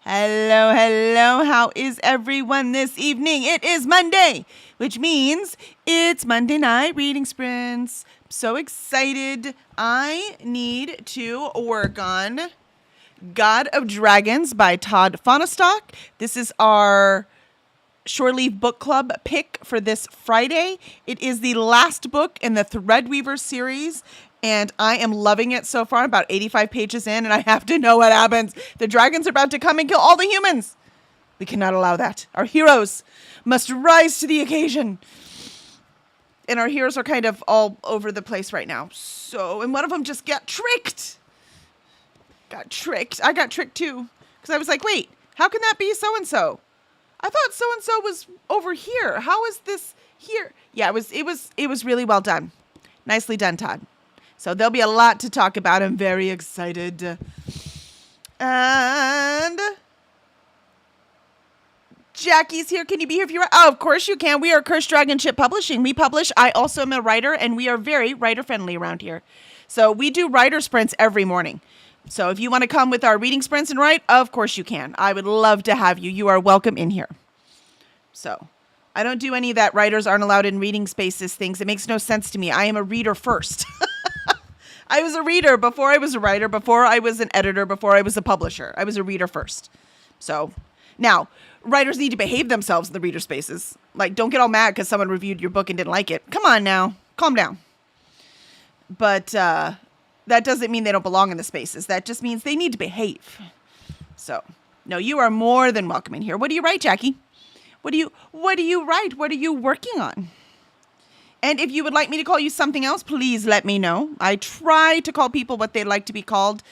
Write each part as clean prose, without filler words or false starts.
Hello, hello. How is everyone this evening? It is Monday, which means it's Monday night reading sprints. So excited. I need to work on God of Dragons by Todd Fahnestock. This is our Shore Leave Book Club pick for this Friday. It is the last book in the Threadweaver series, and I am loving it so far. I'm about 85 pages in, and I have to know what happens. The dragons are about to come and kill all the humans. We cannot allow that. Our heroes must rise to the occasion. And our heroes are kind of all over the place right now. And one of them just got tricked. I got tricked too. Because I was like, wait, how can that be so-and-so? I thought so-and-so was over here. How is this here? Yeah, it was really well done. Nicely done, Todd. So there'll be a lot to talk about. I'm very excited. And Jackie's here. Can you be here if you're... Oh, of course you can. We are Cursed Dragon Ship Publishing. We publish. I also am a writer, and we are very writer-friendly around here. So we do writer sprints every morning. So if you want to come with our reading sprints and write, of course you can. I would love to have you. You are welcome in here. So I don't do any of that writers aren't allowed in reading spaces things. It makes no sense to me. I am a reader first. I was a reader before I was a writer, before I was an editor, before I was a publisher. I was a reader first. So now writers need to behave themselves in the reader spaces. Like, don't get all mad because someone reviewed your book and didn't like it. Come on now. Calm down. But that doesn't mean they don't belong in the spaces. That just means they need to behave. So, no, you are more than welcome in here. What do you write, Jackie? What do you write? What are you working on? And if you would like me to call you something else, please let me know. I try to call people what they'd like to be called.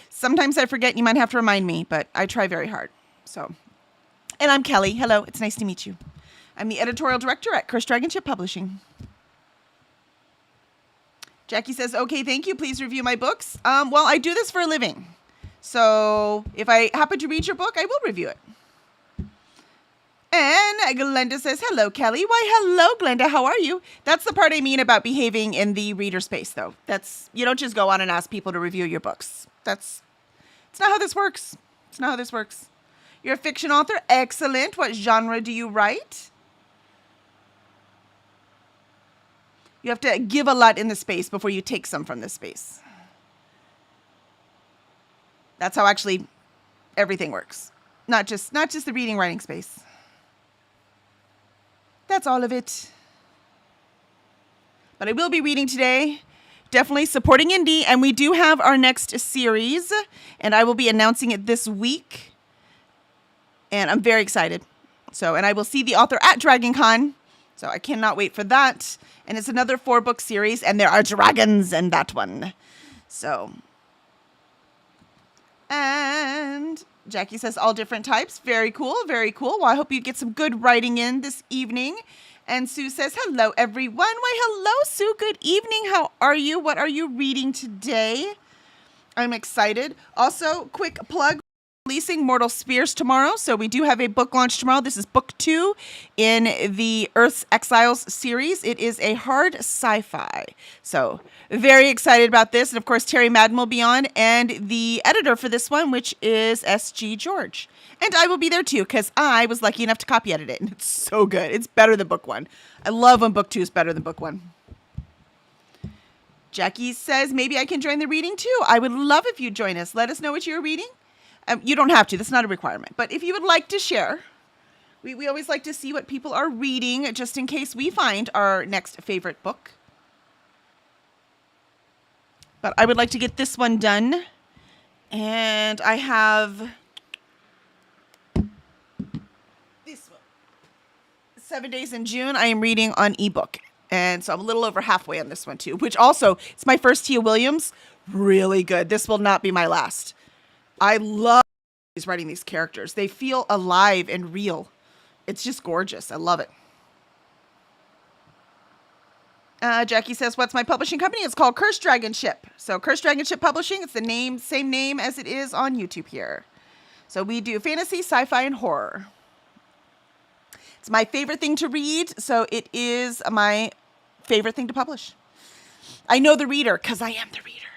Sometimes I forget. You might have to remind me, but I try very hard. So, and I'm Kelly. Hello. It's nice to meet you. I'm the editorial director at Cursed Dragon Ship Publishing. Jackie says, okay, thank you. Please review my books. Well, I do this for a living. So if I happen to read your book, I will review it. And Glenda says, hello, Kelly. Why, hello, Glenda. How are you? That's the part I mean about behaving in the reader space, though. You don't just go on and ask people to review your books. It's not how this works. It's not how this works. You're a fiction author. Excellent. What genre do you write? You have to give a lot in the space before you take some from the space. That's how actually everything works. Not just the reading, writing space. That's all of it. But I will be reading today. Definitely supporting indie. And we do have our next series. And I will be announcing it this week. And I'm very excited. And I will see the author at DragonCon. So I cannot wait for that. And it's another 4-book series. And there are dragons in that one. And Jackie says all different types. Very cool. Very cool. Well, I hope you get some good writing in this evening. And Sue says, hello, everyone. Why, hello, Sue. Good evening. How are you? What are you reading today? I'm excited. Also, quick plug. Releasing Mortal Spears tomorrow. So we do have a book launch tomorrow. This is book 2 in the Earth's Exiles series. It is a hard sci-fi. So very excited about this. And of course, Terry Madden will be on, and the editor for this one, which is S.G. George. And I will be there too, because I was lucky enough to copy edit it. And it's so good. It's better than book 1. I love when book 2 is better than book 1. Jackie says, maybe I can join the reading too. I would love if you join us. Let us know what you're reading. You don't have to. That's not a requirement. But if you would like to share, we always like to see what people are reading, just in case we find our next favorite book. But I would like to get this one done. And I have this one. 7 Days in June, I am reading on ebook. And so I'm a little over halfway on this one too, which also, it's my first Tia Williams. Really good. This will not be my last. I love writing these characters. They feel alive and real. It's just gorgeous. I love it. Jackie says, what's my publishing company? It's called Cursed Dragon Ship. So Cursed Dragon Ship Publishing. It's the same name as it is on YouTube here. So we do fantasy, sci-fi, and horror. It's my favorite thing to read. So it is my favorite thing to publish. I know the reader because I am the reader.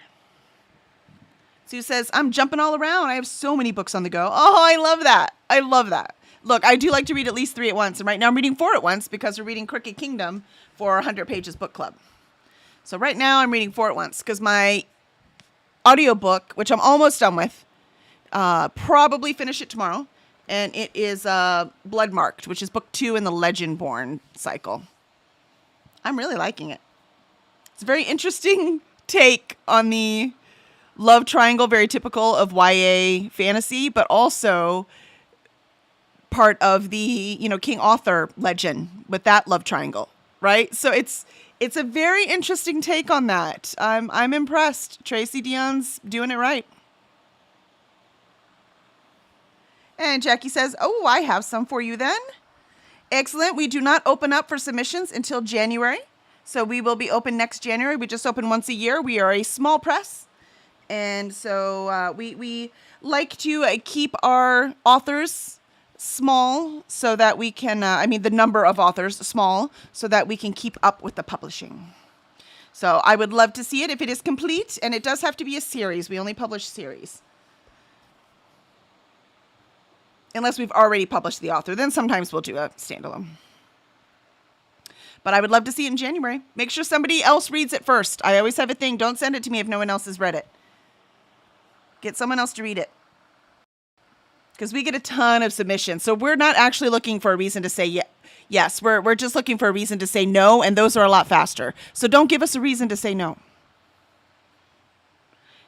Sue says, I'm jumping all around. I have so many books on the go. Oh, I love that. I love that. Look, I do like to read at least 3 at once. And right now I'm reading 4 at once because we're reading Crooked Kingdom for 100 Pages Book Club. So right now I'm reading 4 at once because my audiobook, which I'm almost done with, probably finish it tomorrow. And it is Blood Marked, which is book 2 in the Legendborn cycle. I'm really liking it. It's a very interesting take on the love triangle, very typical of YA fantasy, but also part of the, King Arthur legend with that love triangle, right? So it's a very interesting take on that. I'm impressed. Tracy Dion's doing it right. And Jackie says, oh, I have some for you then. Excellent. We do not open up for submissions until January. So we will be open next January. We just open once a year. We are a small press. And so we like to keep our authors small so that we can, the number of authors small so that we can keep up with the publishing. So I would love to see it if it is complete. And it does have to be a series. We only publish series. Unless we've already published the author. Then sometimes we'll do a standalone. But I would love to see it in January. Make sure somebody else reads it first. I always have a thing. Don't send it to me if no one else has read it. Get someone else to read it. Because we get a ton of submissions. So we're not actually looking for a reason to say yes. We're just looking for a reason to say no. And those are a lot faster. So don't give us a reason to say no.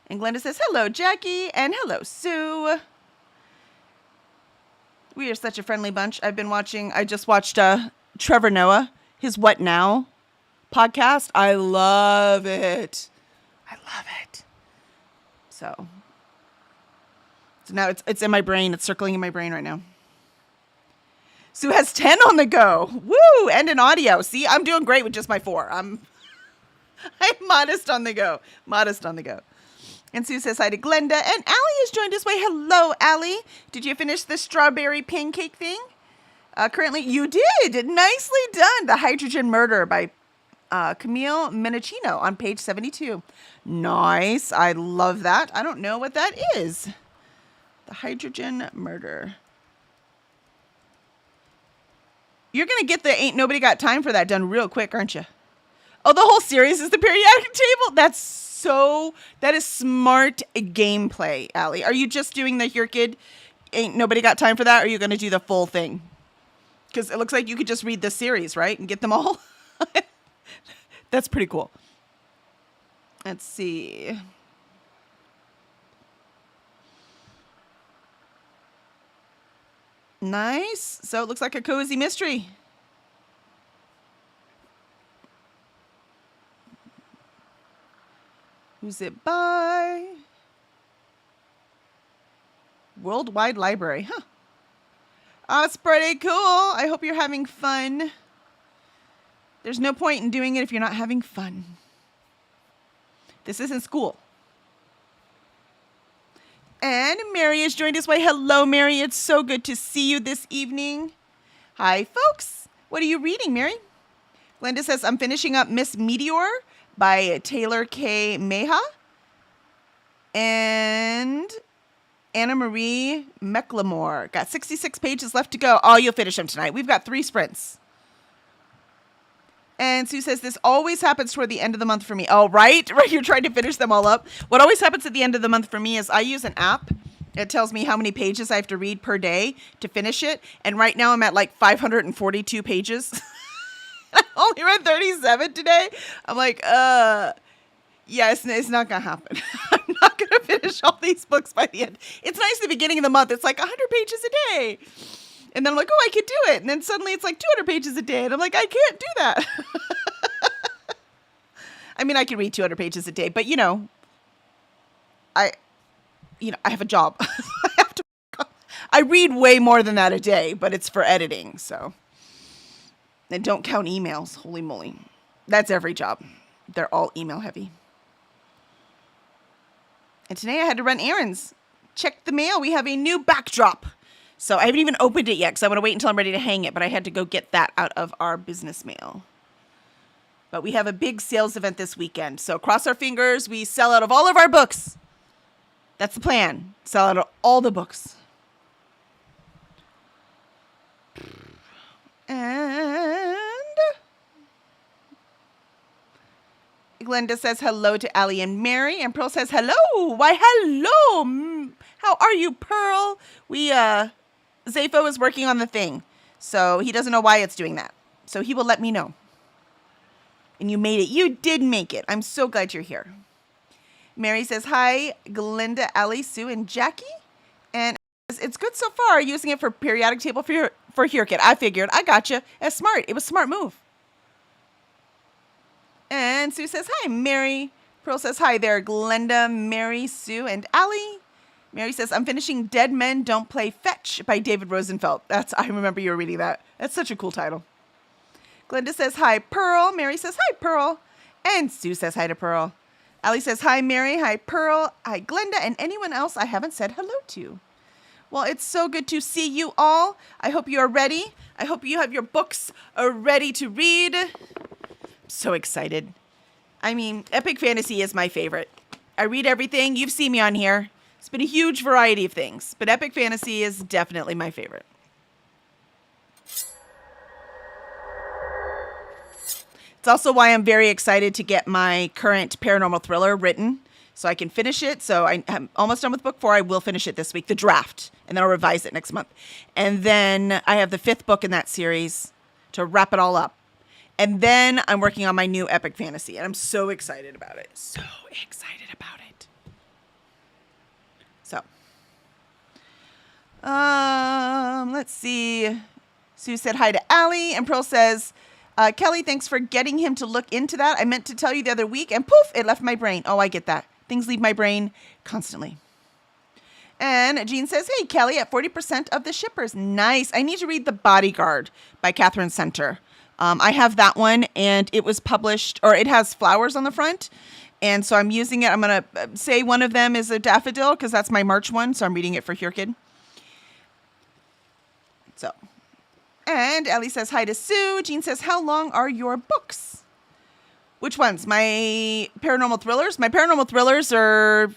And Glenda says, hello, Jackie. And hello, Sue. We are such a friendly bunch. I just watched Trevor Noah, his What Now podcast. I love it. So now it's in my brain. It's circling in my brain right now. Sue has 10 on the go. Woo! And an audio. See, I'm doing great with just my 4. I'm modest on the go. And Sue says hi to Glenda. And Allie has joined us. Hello, Allie. Did you finish the strawberry pancake thing? Currently, you did. Nicely done. The Hydrogen Murder by Camille Menachino on page 72. Nice. I love that. I don't know what that is. The Hydrogen Murder. You're going to get the Ain't Nobody Got Time for That done real quick, aren't you? Oh, the whole series is the periodic table? That is smart gameplay, Allie. Are you just doing the Here Kid, Ain't Nobody Got Time for That, or are you going to do the full thing? Because it looks like you could just read the series, right? And get them all. That's pretty cool. Let's see. Nice. So it looks like a cozy mystery. Who's it by? Worldwide Library. Huh. Oh, it's pretty cool. I hope you're having fun. There's no point in doing it if you're not having fun. This isn't school. And Mary has joined us. Hello, Mary. It's so good to see you this evening. Hi, folks. What are you reading, Mary? Glenda says, I'm finishing up Miss Meteor by Taylor K. Meha and Anna Marie McLemore. Got 66 pages left to go. Oh, you'll finish them tonight. We've got 3 sprints. And Sue says, this always happens toward the end of the month for me. Oh, right? Right. You're trying to finish them all up. What always happens at the end of the month for me is I use an app. It tells me how many pages I have to read per day to finish it. And right now I'm at like 542 pages. I only read 37 today. I'm like, yeah, it's not going to happen. I'm not going to finish all these books by the end. It's nice at the beginning of the month. It's like 100 pages a day. And then I'm like, oh, I could do it. And then suddenly it's like 200 pages a day. And I'm like, I can't do that. I mean, I can read 200 pages a day. But, I have a job. I read way more than that a day. But it's for editing. So. And don't count emails. Holy moly. That's every job. They're all email heavy. And today I had to run errands. Check the mail. We have a new backdrop. So I haven't even opened it yet because I want to wait until I'm ready to hang it. But I had to go get that out of our business mail. But we have a big sales event this weekend. So cross our fingers. We sell out of all of our books. That's the plan. Sell out all the books. And Glenda says hello to Allie and Mary. And Pearl says hello. Why, hello. How are you, Pearl? Zafo is working on the thing. So he doesn't know why it's doing that. So he will let me know. And you made it. You did make it. I'm so glad you're here. Mary says, hi, Glenda, Allie, Sue, and Jackie. And it's good so far, using it for periodic table for HearKit. I figured. I gotcha. That's smart. It was a smart move. And Sue says, hi, Mary. Pearl says, hi there, Glenda, Mary, Sue, and Allie. Mary says, I'm finishing Dead Men Don't Play Fetch by David Rosenfeld. I remember you were reading that. That's such a cool title. Glenda says, hi, Pearl. Mary says, hi, Pearl. And Sue says hi to Pearl. Allie says, hi, Mary. Hi, Pearl. Hi, Glenda. And anyone else I haven't said hello to. Well, it's so good to see you all. I hope you are ready. I hope you have your books ready to read. I'm so excited. I mean, epic fantasy is my favorite. I read everything. You've seen me on here. It's been a huge variety of things, but epic fantasy is definitely my favorite. It's also why I'm very excited to get my current paranormal thriller written so I can finish it. So I'm almost done with book 4. I will finish it this week, the draft, and then I'll revise it next month. And then I have the 5th book in that series to wrap it all up. And then I'm working on my new epic fantasy, and I'm so excited about it. So excited about it. So, let's see. Sue said hi to Allie, and Pearl says, Kelly, thanks for getting him to look into that. I meant to tell you the other week, and poof, it left my brain. Oh, I get that. Things leave my brain constantly. And Jean says, hey, Kelly, at 40% of the shippers. Nice. I need to read The Bodyguard by Catherine Center. I have that one, and it was published, or it has flowers on the front. And so I'm using it. I'm going to say one of them is a daffodil because that's my March one. So I'm reading it for HearKid. So, and Ellie says hi to Sue. Jean says, how long are your books? Which ones? My paranormal thrillers? My paranormal thrillers are,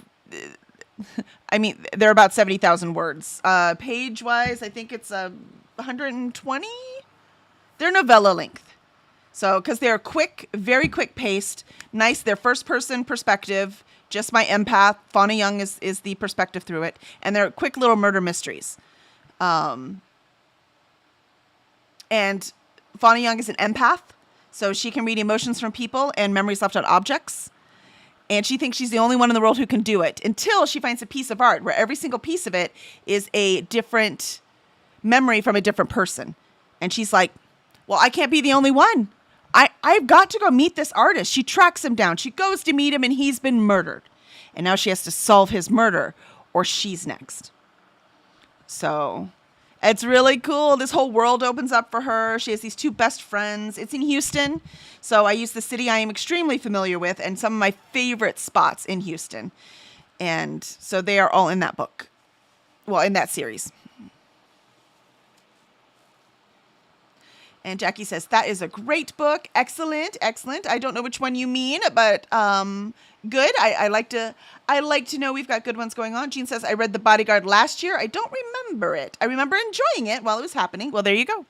they're about 70,000 words. Page-wise, I think it's 120. They're novella length. So, because they're quick, very quick paced, nice. They're first person perspective, just my empath. Fauna Young is the perspective through it. And they're quick little murder mysteries. And Fauna Young is an empath. So she can read emotions from people and memories left on objects. And she thinks she's the only one in the world who can do it until she finds a piece of art where every single piece of it is a different memory from a different person. And she's like, well, I can't be the only one. I've got to go meet this artist. She tracks him down. She goes to meet him, and he's been murdered. And now she has to solve his murder, or she's next. So it's really cool. This whole world opens up for her. She has these 2 best friends. It's in Houston. So I use the city I am extremely familiar with and some of my favorite spots in Houston. And so they are all in that book. Well, in that series. And Jackie says, that is a great book. Excellent. Excellent. I don't know which one you mean, but good. I like to know we've got good ones going on. Jean says, I read The Bodyguard last year. I don't remember it. I remember enjoying it while it was happening. Well, there you go.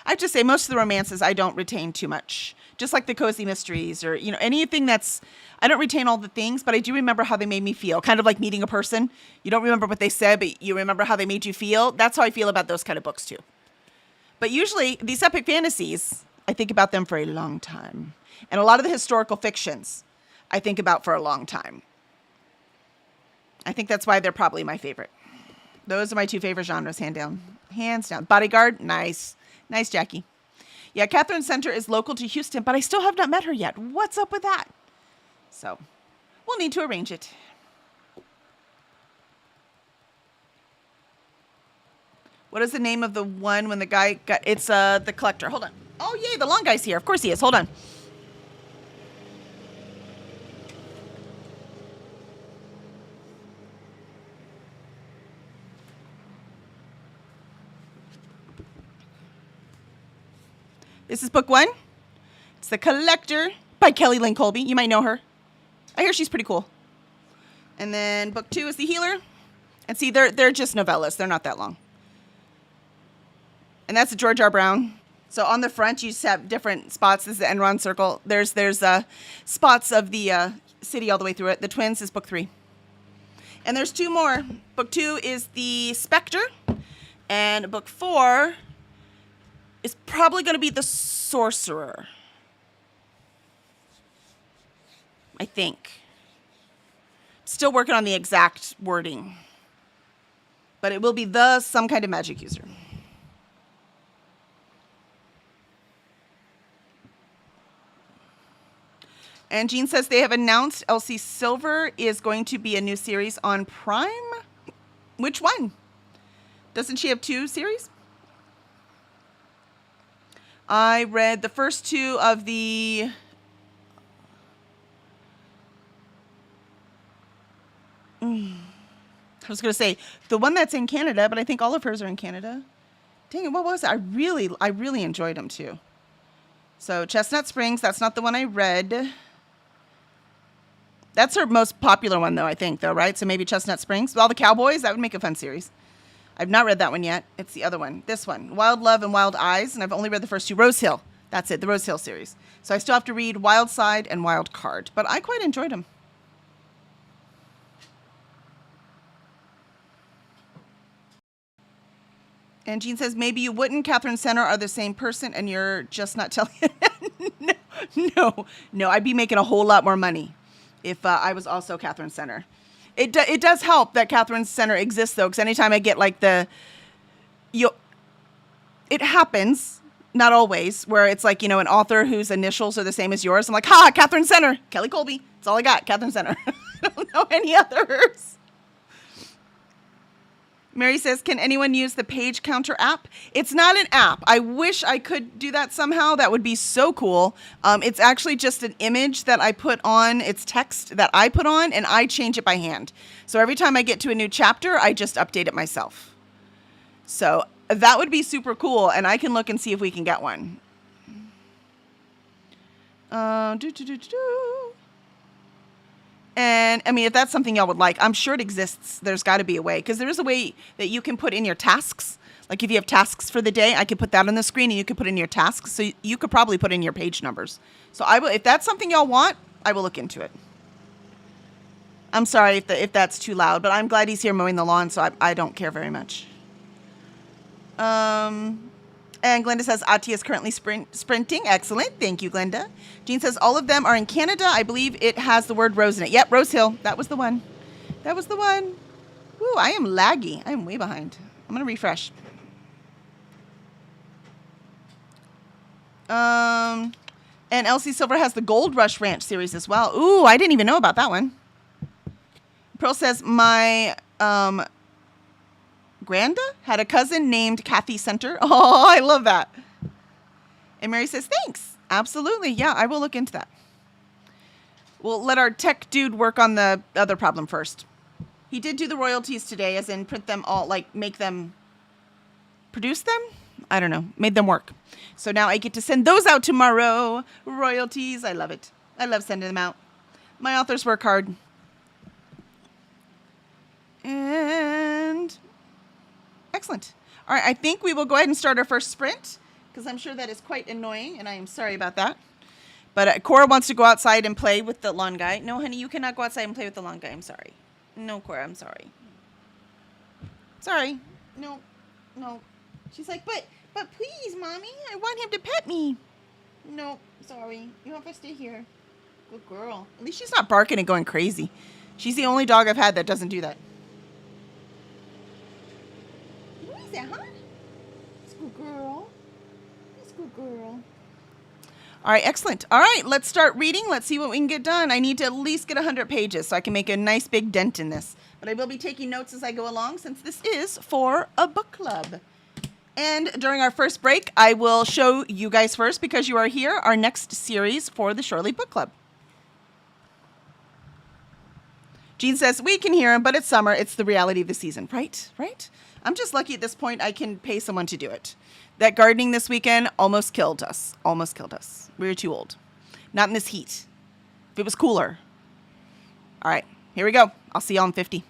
I have to say, most of the romances I don't retain too much. Just like the cozy mysteries or, anything that's, I don't retain all the things, but I do remember how they made me feel. Kind of like meeting a person. You don't remember what they said, but you remember how they made you feel. That's how I feel about those kind of books too. But usually, these epic fantasies, I think about them for a long time. And a lot of the historical fictions, I think about for a long time. I think that's why they're probably my favorite. Those are my 2 favorite genres, hands down. Bodyguard, nice. Nice, Jackie. Yeah, Catherine Center is local to Houston, but I still have not met her yet. What's up with that? So, we'll need to arrange it. What is the name of the one when the guy got... It's The Collector. Hold on. Oh, yay, the long guy's here. Of course he is. Hold on. This is book 1. It's The Collector by Kelly Lynn Colby. You might know her. I hear she's pretty cool. And then book 2 is The Healer. And see, they're just novellas. They're not that long. And that's a George R. Brown. So on the front, you just have different spots. This is the Enron Circle. There's spots of the city all the way through it. The Twins is book 3. And there's 2 more. Book 2 is The Spectre. And book 4 is probably going to be The Sorcerer. I think. Still working on the exact wording. But it will be some kind of magic user. And Jean says they have announced Elsie Silver is going to be a new series on Prime. Which one? Doesn't she have 2 series? I read the first 2 of the... I was going to say the one that's in Canada, but I think all of hers are in Canada. Dang it, what was it? I really enjoyed them too. So Chestnut Springs, that's not the one I read. That's her most popular one, though, I think, though, right? So maybe Chestnut Springs. With all the cowboys, that would make a fun series. I've not read that one yet. It's the other one. This one, Wild Love and Wild Eyes, and I've only read the first 2. Rose Hill. That's it, the Rose Hill series. So I still have to read Wild Side and Wild Card, but I quite enjoyed them. And Jean says, maybe you wouldn't. Catherine Center are the same person, and you're just not telling No, I'd be making a whole lot more money if I was also Catherine Center. It does help that Catherine Center exists, though, because anytime I get like it happens, not always, where it's like, an author whose initials are the same as yours. I'm like, Catherine Center, Kelly Colby. That's all I got, Catherine Center. I don't know any others. Mary says, can anyone use the Page Counter app? It's not an app. I wish I could do that somehow. That would be so cool. It's actually just an image that I put on. It's text that I put on, and I change it by hand. So every time I get to a new chapter, I just update it myself. So that would be super cool, and I can look and see if we can get one. And I mean, if that's something y'all would like, I'm sure it exists. There's got to be a way, because there is a way that you can put in your tasks. Like if you have tasks for the day, I could put that on the screen and you could put in your tasks. So you could probably put in your page numbers. So I will, if that's something y'all want, I will look into it. I'm sorry if that's too loud, but I'm glad he's here mowing the lawn, so I don't care very much. And Glenda says, Ati is currently sprinting. Excellent. Thank you, Glenda. Jean says, all of them are in Canada. I believe it has the word Rose in it. Yep, Rose Hill. That was the one. That was the one. Woo, I am laggy. I am way behind. I'm going to refresh. And Elsie Silver has the Gold Rush Ranch series as well. Ooh, I didn't even know about that one. Pearl says, my... Granda had a cousin named Kathy Center. Oh, I love that. And Mary says, thanks. Absolutely. Yeah, I will look into that. We'll let our tech dude work on the other problem first. He did do the royalties today, as in print them all, like make them, produce them? I don't know. Made them work. So now I get to send those out tomorrow. Royalties. I love it. I love sending them out. My authors work hard. And... excellent. All right, I think we will go ahead and start our first sprint, because I'm sure that is quite annoying, and I am sorry about that. But Cora wants to go outside and play with the lawn guy. No, honey, you cannot go outside and play with the lawn guy. I'm sorry. No, Cora, I'm sorry. Sorry. No. She's like, but please, Mommy, I want him to pet me. No, sorry. You have to stay here. Good girl. At least she's not barking and going crazy. She's the only dog I've had that doesn't do that. That, huh? It's a good girl. It's a good girl. All right, excellent. All right, let's start reading. Let's see what we can get done. I need to at least get 100 pages so I can make a nice big dent in this. But I will be taking notes as I go along, since this is for a book club. And during our first break, I will show you guys first, because you are here, our next series for the Shorely Book Club. Jean says, we can hear him, but it's summer. It's the reality of the season. Right? I'm just lucky at this point I can pay someone to do it. That gardening this weekend almost killed us. We were too old. Not in this heat. If it was cooler. All right, here we go. I'll see y'all in 50.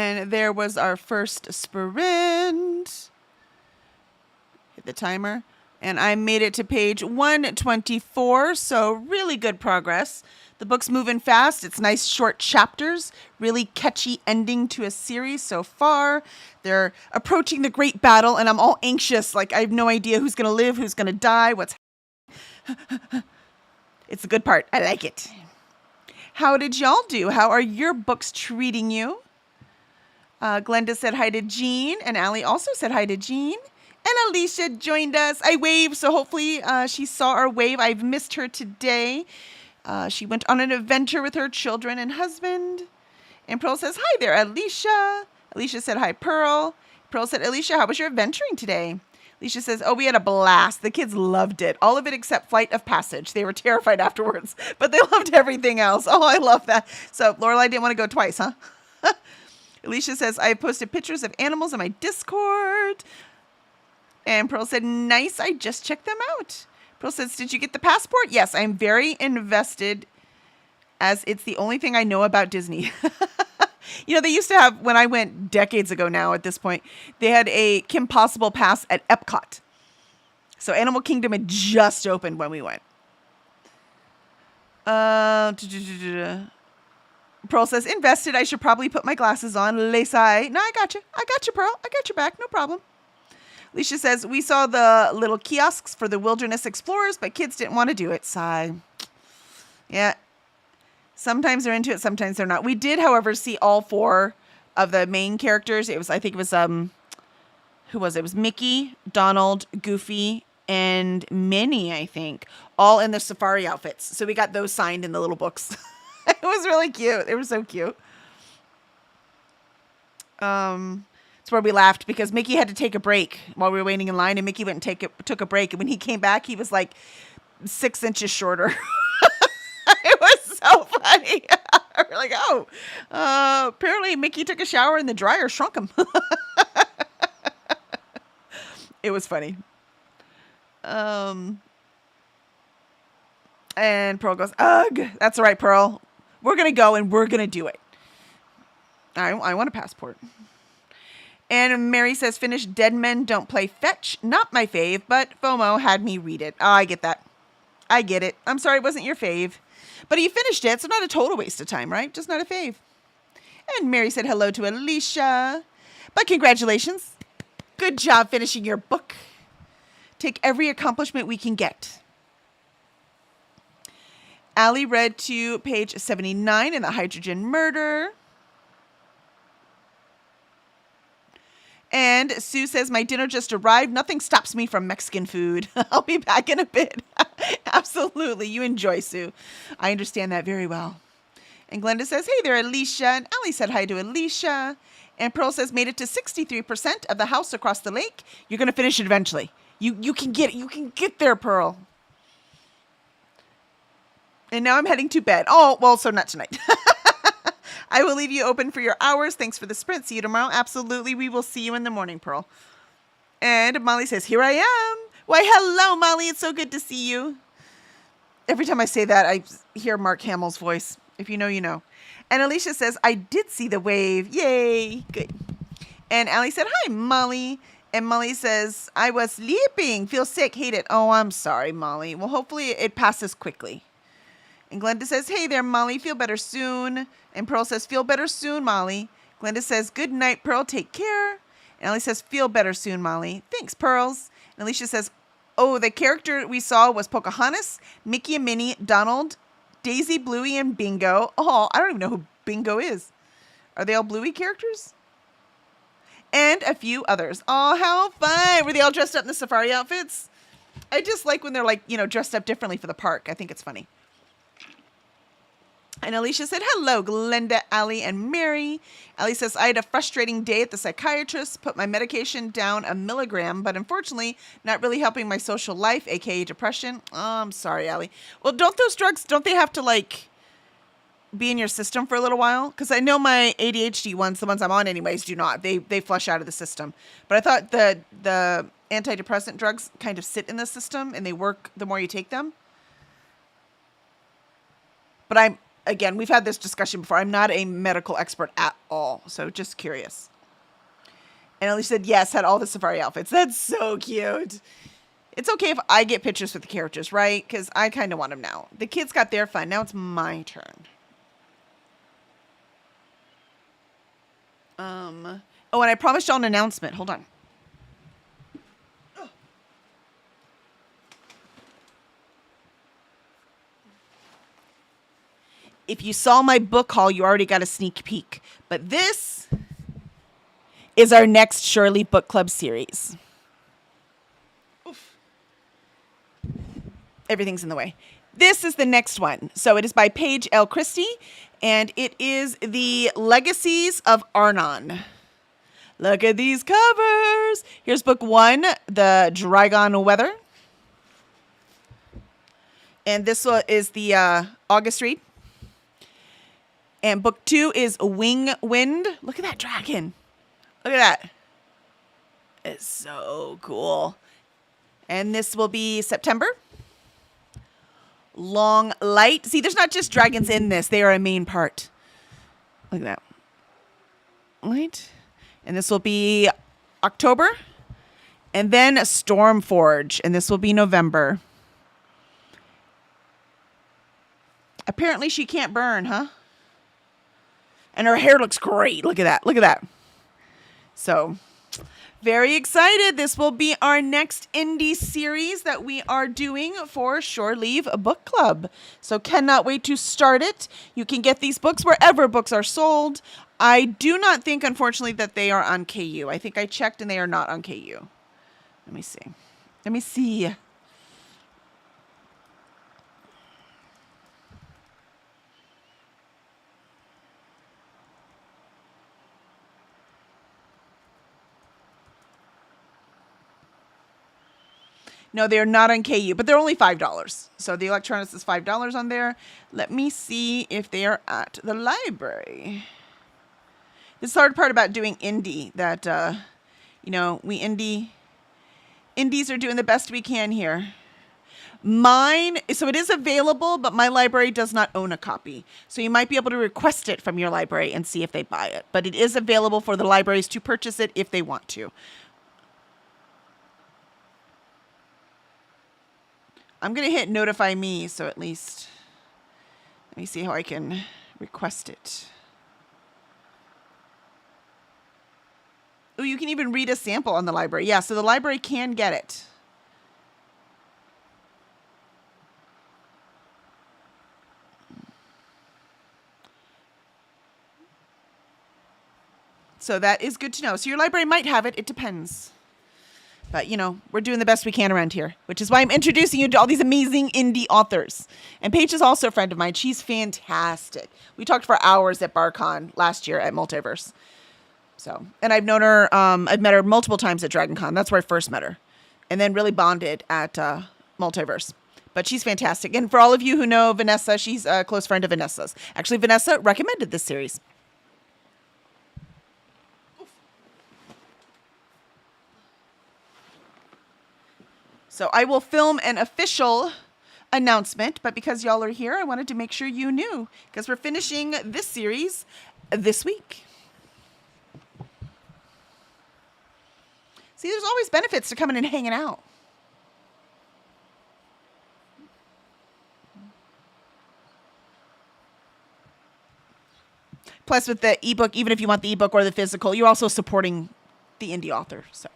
And there was our first sprint. Hit the timer. And I made it to page 124, so really good progress. The book's moving fast. It's nice short chapters. Really catchy ending to a series so far. They're approaching the great battle, and I'm all anxious. Like, I have no idea who's going to live, who's going to die, what's... It's the good part. I like it. How did y'all do? How are your books treating you? Glenda said hi to Jean, and Allie also said hi to Jean. And Alicia joined us. I waved, so hopefully she saw our wave. I've missed her today. She went on an adventure with her children and husband. And Pearl says, hi there, Alicia. Alicia said, hi, Pearl. Pearl said, Alicia, how was your adventuring today? Alicia says, oh, we had a blast. The kids loved it. All of it except Flight of Passage. They were terrified afterwards, but they loved everything else. Oh, I love that. So Lorelai didn't want to go twice, huh? Alicia says, I posted pictures of animals on my Discord. And Pearl said, nice, I just checked them out. Pearl says, did you get the passport? Yes, I'm very invested as it's the only thing I know about Disney. You know, they used to have, when I went decades ago now at this point, they had a Kim Possible pass at Epcot. So Animal Kingdom had just opened when we went. Pearl says, invested, I should probably put my glasses on. Lesai, no, I got you, Pearl. I got your back, no problem. Alicia says, we saw the little kiosks for the Wilderness Explorers, but kids didn't want to do it. Sigh. Yeah. Sometimes they're into it, sometimes they're not. We did, however, see all four of the main characters. It was, I think it was, who was it? It was Mickey, Donald, Goofy, and Minnie, I think, all in their safari outfits. So we got those signed in the little books. It was really cute. They were so cute. It's where we laughed because Mickey had to take a break while we were waiting in line, and Mickey went and took a break. And when he came back, he was like 6 inches shorter. It was so funny. We're like, oh, apparently Mickey took a shower and the dryer shrunk him. It was funny. And Pearl goes, ugh, that's all right, Pearl. We're going to go and we're going to do it. I want a passport. And Mary says, finish Dead Men Don't Play Fetch. Not my fave, but FOMO had me read it. Oh, I get that. I get it. I'm sorry it wasn't your fave. But you finished it, so not a total waste of time, right? Just not a fave. And Mary said hello to Alicia. But congratulations. Good job finishing your book. Take every accomplishment we can get. Allie read to page 79 in The Hydrogen Murder. And Sue says, my dinner just arrived. Nothing stops me from Mexican food. I'll be back in a bit. Absolutely. You enjoy, Sue. I understand that very well. And Glenda says, hey there, Alicia. And Allie said hi to Alicia. And Pearl says, made it to 63% of the house across the lake. You're going to finish it eventually. You can get it. You can get there, Pearl. And now I'm heading to bed. Oh, well, so not tonight. I will leave you open for your hours. Thanks for the sprint. See you tomorrow. Absolutely. We will see you in the morning, Pearl. And Molly says, here I am. Why, hello, Molly. It's so good to see you. Every time I say that, I hear Mark Hamill's voice. If you know, you know. And Alicia says, I did see the wave. Yay. Good. And Allie said, hi, Molly. And Molly says, I was sleeping. Feel sick. Hate it. Oh, I'm sorry, Molly. Well, hopefully it passes quickly. And Glenda says, hey there, Molly. Feel better soon. And Pearl says, feel better soon, Molly. Glenda says, good night, Pearl. Take care. And Allie says, feel better soon, Molly. Thanks, Pearls. And Alicia says, oh, the character we saw was Pocahontas, Mickey and Minnie, Donald, Daisy, Bluey, and Bingo. Oh, I don't even know who Bingo is. Are they all Bluey characters? And a few others. Oh, how fun. Were they all dressed up in the safari outfits? I just like when they're like, dressed up differently for the park. I think it's funny. And Alicia said, hello, Glenda, Allie, and Mary. Allie says, I had a frustrating day at the psychiatrist, put my medication down 1 milligram, but unfortunately not really helping my social life, aka depression. Oh, I'm sorry, Allie. Well, don't those drugs, don't they have to be in your system for a little while? Because I know my ADHD ones, the ones I'm on anyways, do not. They flush out of the system. But I thought the antidepressant drugs kind of sit in the system and they work the more you take them. But again, we've had this discussion before. I'm not a medical expert at all, so just curious. And Ellie said, yes, had all the safari outfits. That's so cute. It's okay if I get pictures with the characters, right? Because I kind of want them now. The kids got their fun. Now it's my turn. Oh, and I promised y'all an announcement. Hold on. If you saw my book haul, you already got a sneak peek. But this is our next Shirley Book Club series. Oof. Everything's in the way. This is the next one. So it is by Paige L. Christie, and it is the Legacies of Arnon. Look at these covers. Here's book 1, The Dragon Weather. And this is the August read. And book 2 is Wing Wind. Look at that dragon. Look at that. It's so cool. And this will be September. Long Light. See, there's not just dragons in this. They are a main part. Look at that. Light. And this will be October. And then Stormforge. And this will be November. Apparently she can't burn, huh? And her hair looks great. Look at that. Look at that. So, very excited. This will be our next indie series that we are doing for Shore Leave Book Club. So, cannot wait to start it. You can get these books wherever books are sold. I do not think, unfortunately, that they are on KU. I think I checked and they are not on KU. Let me see. Let me see. No, they're not on KU, but they're only $5. So the electronics is $5 on there. Let me see if they are at the library. This is the hard part about doing indie, that, we indies are doing the best we can here. Mine, so it is available, but my library does not own a copy. So you might be able to request it from your library and see if they buy it. But it is available for the libraries to purchase it if they want to. I'm going to hit notify me, so at least, let me see how I can request it. Oh, you can even read a sample on the library. Yeah, so the library can get it. So that is good to know. So your library might have it. It depends. But, we're doing the best we can around here, which is why I'm introducing you to all these amazing indie authors. And Paige is also a friend of mine. She's fantastic. We talked for hours at BarCon last year at Multiverse. So, and I've known her, I've met her multiple times at DragonCon. That's where I first met her. And then really bonded at Multiverse. But she's fantastic. And for all of you who know Vanessa, she's a close friend of Vanessa's. Actually, Vanessa recommended this series. So I will film an official announcement, but because y'all are here, I wanted to make sure you knew, because we're finishing this series this week. See, there's always benefits to coming and hanging out. Plus, with the ebook, even if you want the ebook or the physical, you're also supporting the indie author. So.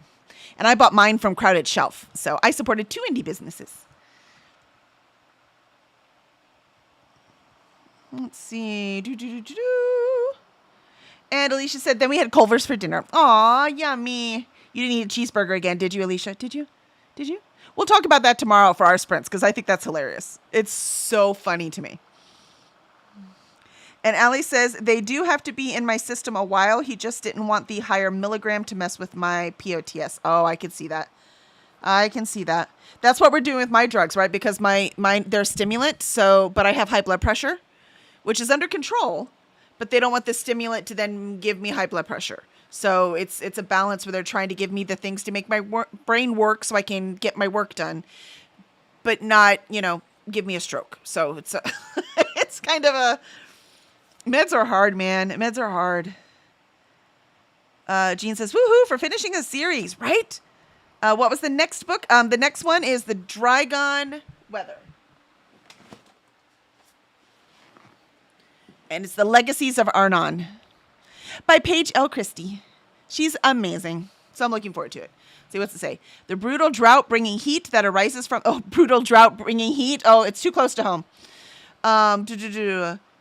And I bought mine from Crowded Shelf. So I supported 2 indie businesses. Let's see. And Alicia said, then we had Culver's for dinner. Aw, yummy. You didn't eat a cheeseburger again, did you, Alicia? Did you? We'll talk about that tomorrow for our sprints, because I think that's hilarious. It's so funny to me. And Allie says, they do have to be in my system a while. He just didn't want the higher milligram to mess with my POTS. Oh, I can see that. That's what we're doing with my drugs, right? Because they're stimulant, but I have high blood pressure, which is under control, but they don't want the stimulant to then give me high blood pressure. So it's a balance where they're trying to give me the things to make my brain work so I can get my work done, but not, give me a stroke. So it's It's kind of a... Meds are hard, man. Meds are hard. Jean says, woohoo, for finishing a series, right? What was the next book? The next one is The Drygon Weather. And it's The Legacies of Arnon by Paige L. Christie. She's amazing. So I'm looking forward to it. See what's it say. The brutal drought bringing heat that arises from... Oh, brutal drought bringing heat. Oh, it's too close to home.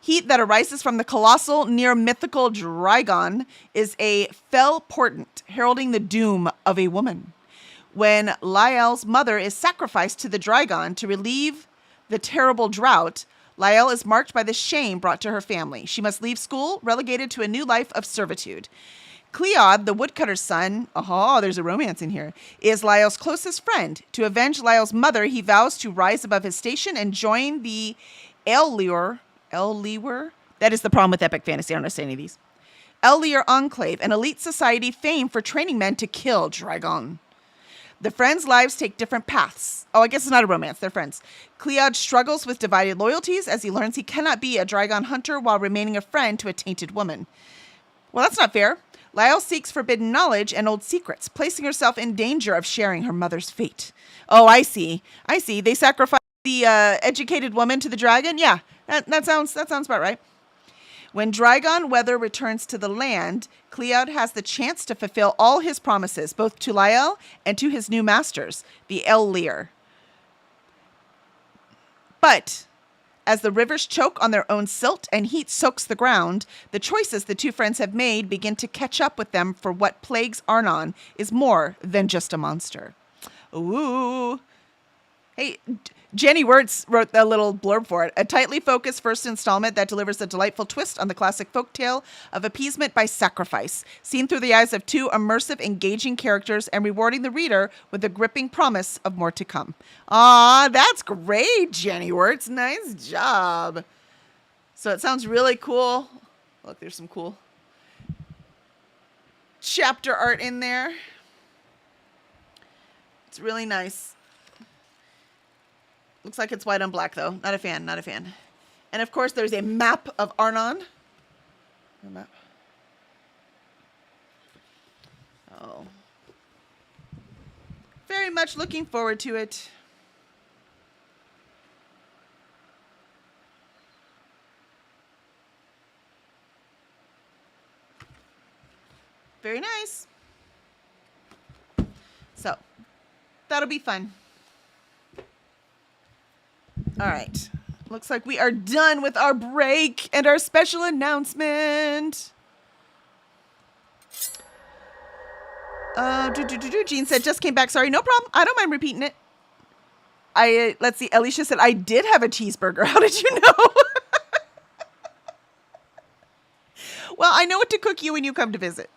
Heat that arises from the colossal, near mythical Drygon is a fell portent heralding the doom of a woman. When Lael's mother is sacrificed to the Drygon to relieve the terrible drought, Lael is marked by the shame brought to her family. She must leave school, relegated to a new life of servitude. Cleod, the woodcutter's son, there's a romance in here, is Lael's closest friend. To avenge Lael's mother, he vows to rise above his station and join the Elleir. That is the problem with epic fantasy. I don't understand any of these. Elleir Enclave, an elite society famed for training men to kill Drygon. The friends' lives take different paths. Oh, I guess it's not a romance. They're friends. Cleod struggles with divided loyalties as he learns he cannot be a Drygon hunter while remaining a friend to a tainted woman. Well, that's not fair. Lael seeks forbidden knowledge and old secrets, placing herself in danger of sharing her mother's fate. Oh, I see. They sacrifice the educated woman to the dragon? Yeah, that sounds about right. When Drygon Weather returns to the land, Cleod has the chance to fulfill all his promises, both to Lael and to his new masters, the Elleir. But as the rivers choke on their own silt and heat soaks the ground, the choices the two friends have made begin to catch up with them, for what plagues Arnon is more than just a monster. Ooh. Hey, Jenny Wirtz wrote a little blurb for it. A tightly focused first installment that delivers a delightful twist on the classic folktale of appeasement by sacrifice, seen through the eyes of two immersive, engaging characters and rewarding the reader with the gripping promise of more to come. Aw, that's great, Jenny Wirtz. Nice job. So it sounds really cool. Look, there's some cool chapter art in there. It's really nice. Looks like it's white on black, though. Not a fan. And, of course, there's a map of Arnon. Oh. Very much looking forward to it. Very nice. So, that'll be fun. All right. Looks like we are done with our break and our special announcement. Jean said, just came back. Sorry, no problem. I don't mind repeating it. Let's see. Alicia said, I did have a cheeseburger. How did you know? Well, I know what to cook you when you come to visit.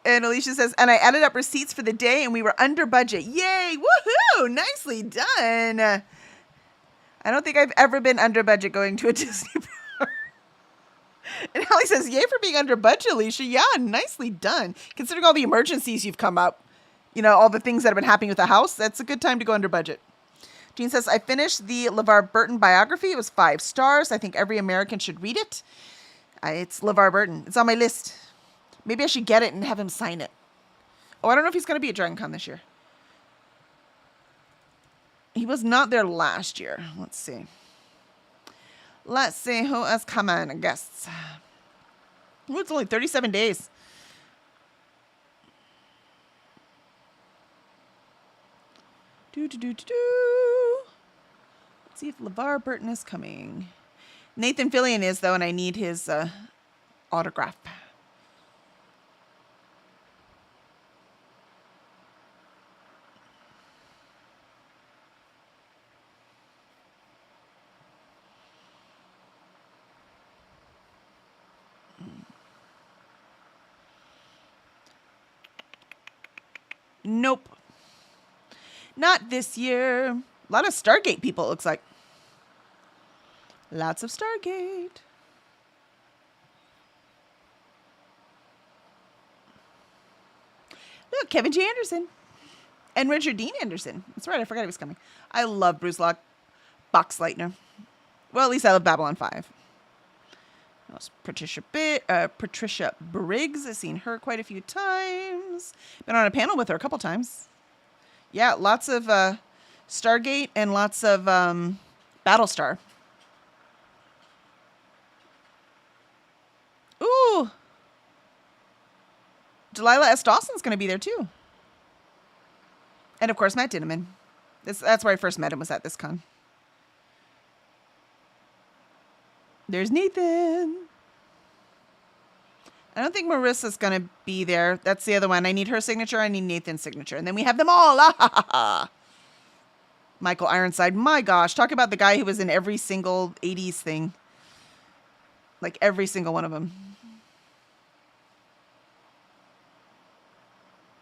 And Alicia says, and I added up receipts for the day and we were under budget. Yay! Woohoo! Nicely done. I don't think I've ever been under budget going to a Disney park. And Allie says, yay for being under budget, Alicia. Yeah, nicely done. Considering all the emergencies you've come up, all the things that have been happening with the house, that's a good time to go under budget. Jean says, I finished the LeVar Burton biography. It was 5 stars. I think every American should read it. It's LeVar Burton. It's on my list. Maybe I should get it and have him sign it. Oh, I don't know if he's going to be at DragonCon this year. He was not there last year. Let's see. Let's see who is coming. Guests. Oh, it's only 37 days. Let's see if LeVar Burton is coming. Nathan Fillion is, though, and I need his autograph. Nope. Not this year. A lot of Stargate people, it looks like. Lots of Stargate. Look, Kevin J. Anderson. And Richard Dean Anderson. That's right, I forgot he was coming. I love Bruce Boxleitner. Well, at least I love Babylon 5. Patricia Briggs. I've seen her quite a few times. Been on a panel with her a couple times. Yeah, lots of Stargate and lots of Battlestar. Ooh. Delilah S. Dawson's going to be there too. And of course, Matt Dinneman. That's where I first met him, was at this con. There's Nathan. I don't think Marissa's going to be there. That's the other one. I need her signature. I need Nathan's signature. And then we have them all. Ah, ha, ha, ha. Michael Ironside. My gosh. Talk about the guy who was in every single 80s thing. Like every single one of them.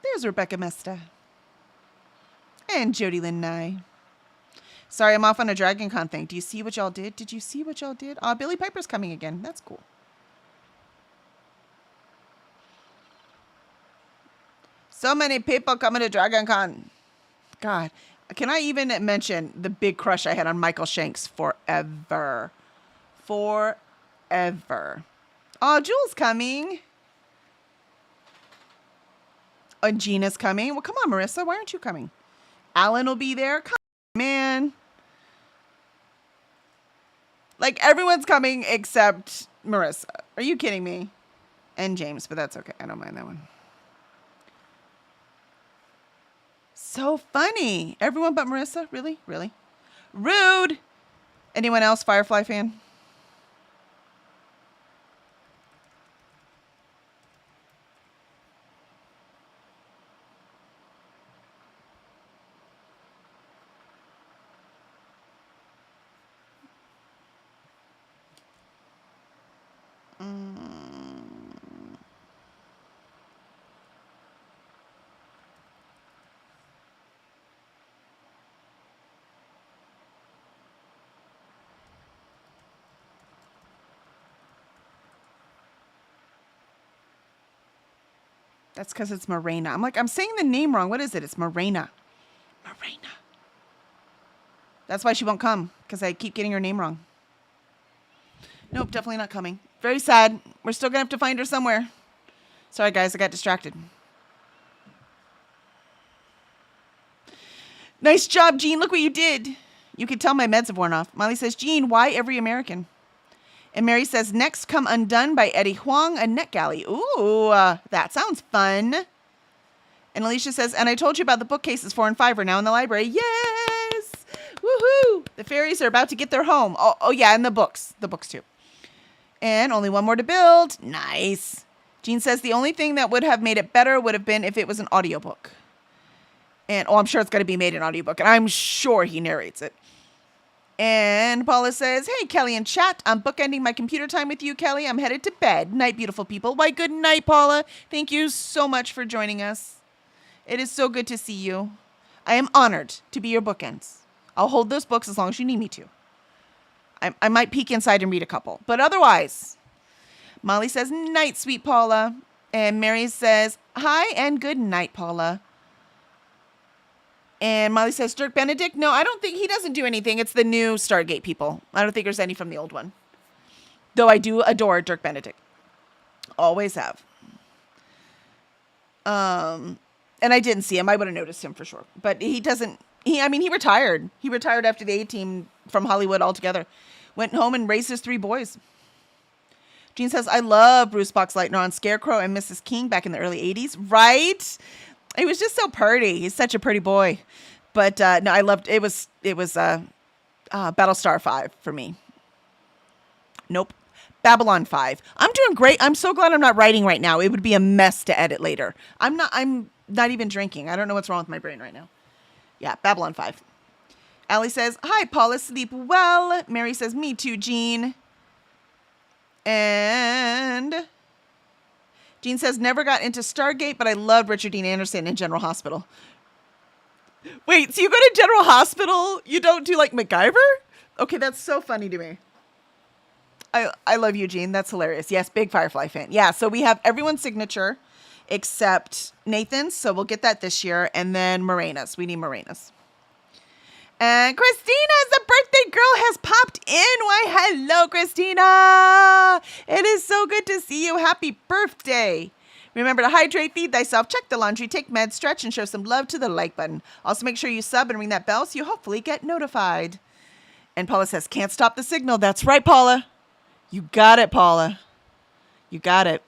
There's Rebecca Mesta. And Jody Lynn Nye. Sorry, I'm off on a Dragon Con thing. Do you see what y'all did? Did you see what y'all did? Oh, Billy Piper's coming again. That's cool. So many people coming to Dragon Con. God. Can I even mention the big crush I had on Michael Shanks forever? Forever. Oh, Jewel's coming. And Gina's coming. Well, come on, Marissa. Why aren't you coming? Alan will be there. Come on, man. Like, everyone's coming except Marissa. Are you kidding me? And James, but that's okay. I don't mind that one. So funny. Everyone but Marissa? Really? Really? Rude. Anyone else Firefly fan? That's because it's Morena. I'm like, I'm saying the name wrong. What is it? It's Morena. Morena. That's why she won't come, because I keep getting her name wrong. Nope, definitely not coming. Very sad. We're still going to have to find her somewhere. Sorry, guys. I got distracted. Nice job, Gene. Look what you did. You can tell my meds have worn off. Molly says, Gene, why every American? And Mary says, next come Undone by Eddie Huang, a NetGalley. Ooh, that sounds fun. And Alicia says, and I told you about the bookcases 4 and 5 are now in the library. Yes! Woohoo! The fairies are about to get their home. Oh yeah, and the books. The books too. And only one more to build. Nice. Jean says, the only thing that would have made it better would have been if it was an audiobook. And, I'm sure it's going to be made an audiobook. And I'm sure he narrates it. And Paula says, hey, Kelly and chat. I'm bookending my computer time with you, Kelly. I'm headed to bed. Night, beautiful people. Why, good night, Paula. Thank you so much for joining us. It is so good to see you. I am honored to be your bookends. I'll hold those books as long as you need me to. I might peek inside and read a couple. But otherwise, Molly says, night, sweet Paula. And Mary says, hi and good night, Paula. And Molly says, Dirk Benedict? No, I don't think he doesn't do anything. It's the new Stargate people. I don't think there's any from the old one. Though I do adore Dirk Benedict. Always have. And I didn't see him. I would have noticed him for sure. But he doesn't, he retired. He retired after the A-Team from Hollywood altogether. Went home and raised his 3 boys. Jean says, I love Bruce Boxleitner on Scarecrow and Mrs. King back in the early 80s. Right? He was just so pretty. He's such a pretty boy. But no, I loved it. It was Battlestar 5 for me. Nope. Babylon 5. I'm doing great. I'm so glad I'm not writing right now. It would be a mess to edit later. I'm not even drinking. I don't know what's wrong with my brain right now. Yeah, Babylon 5. Allie says, hi, Paula, sleep well. Mary says, me too, Jean. And Jean says, never got into Stargate, but I loved Richard Dean Anderson in General Hospital. Wait, so you go to General Hospital? You don't do like MacGyver? Okay, that's so funny to me. I love you, Jean. That's hilarious. Yes, big Firefly fan. Yeah, so we have everyone's signature except Nathan's, so we'll get that this year. And then Morena's. We need Morena's. And Christina, the birthday girl, has popped in. Why, hello, Christina. It is so good to see you. Happy birthday. Remember to hydrate, feed thyself, check the laundry, take meds, stretch, and show some love to the like button. Also, make sure you sub and ring that bell so you hopefully get notified. And Paula says, can't stop the signal. That's right, Paula. You got it, Paula. You got it.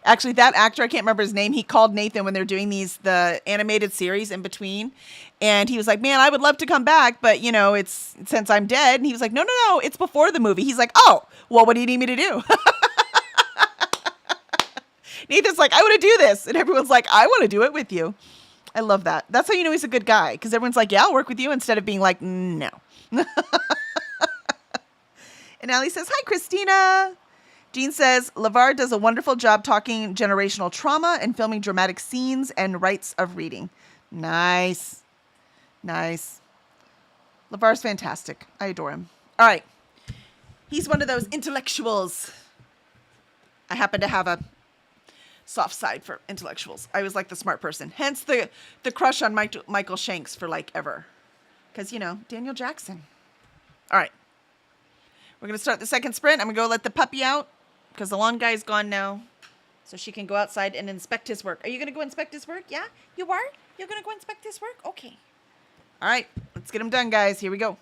Actually, that actor, I can't remember his name, he called Nathan when they're doing the animated series in between. And he was like, man, I would love to come back, but, it's since I'm dead. And he was like, no, it's before the movie. He's like, oh, well, what do you need me to do? Nathan's like, I want to do this. And everyone's like, I want to do it with you. I love that. That's how you know he's a good guy, because everyone's like, yeah, I'll work with you, instead of being like, no. And Allie says, hi, Christina. Jean says, LeVar does a wonderful job talking generational trauma and filming dramatic scenes and rites of reading. Nice. Nice. LeVar's fantastic. I adore him. All right. He's one of those intellectuals. I happen to have a soft side for intellectuals. I was like the smart person. Hence the crush on Michael Shanks for like ever. Because, Daniel Jackson. All right. We're going to start the second sprint. I'm going to go let the puppy out, because the long guy's gone now, so she can go outside and inspect his work. Are you going to go inspect his work? Yeah? You are? You're going to go inspect his work? Okay. All right. Let's get him done, guys. Here we go.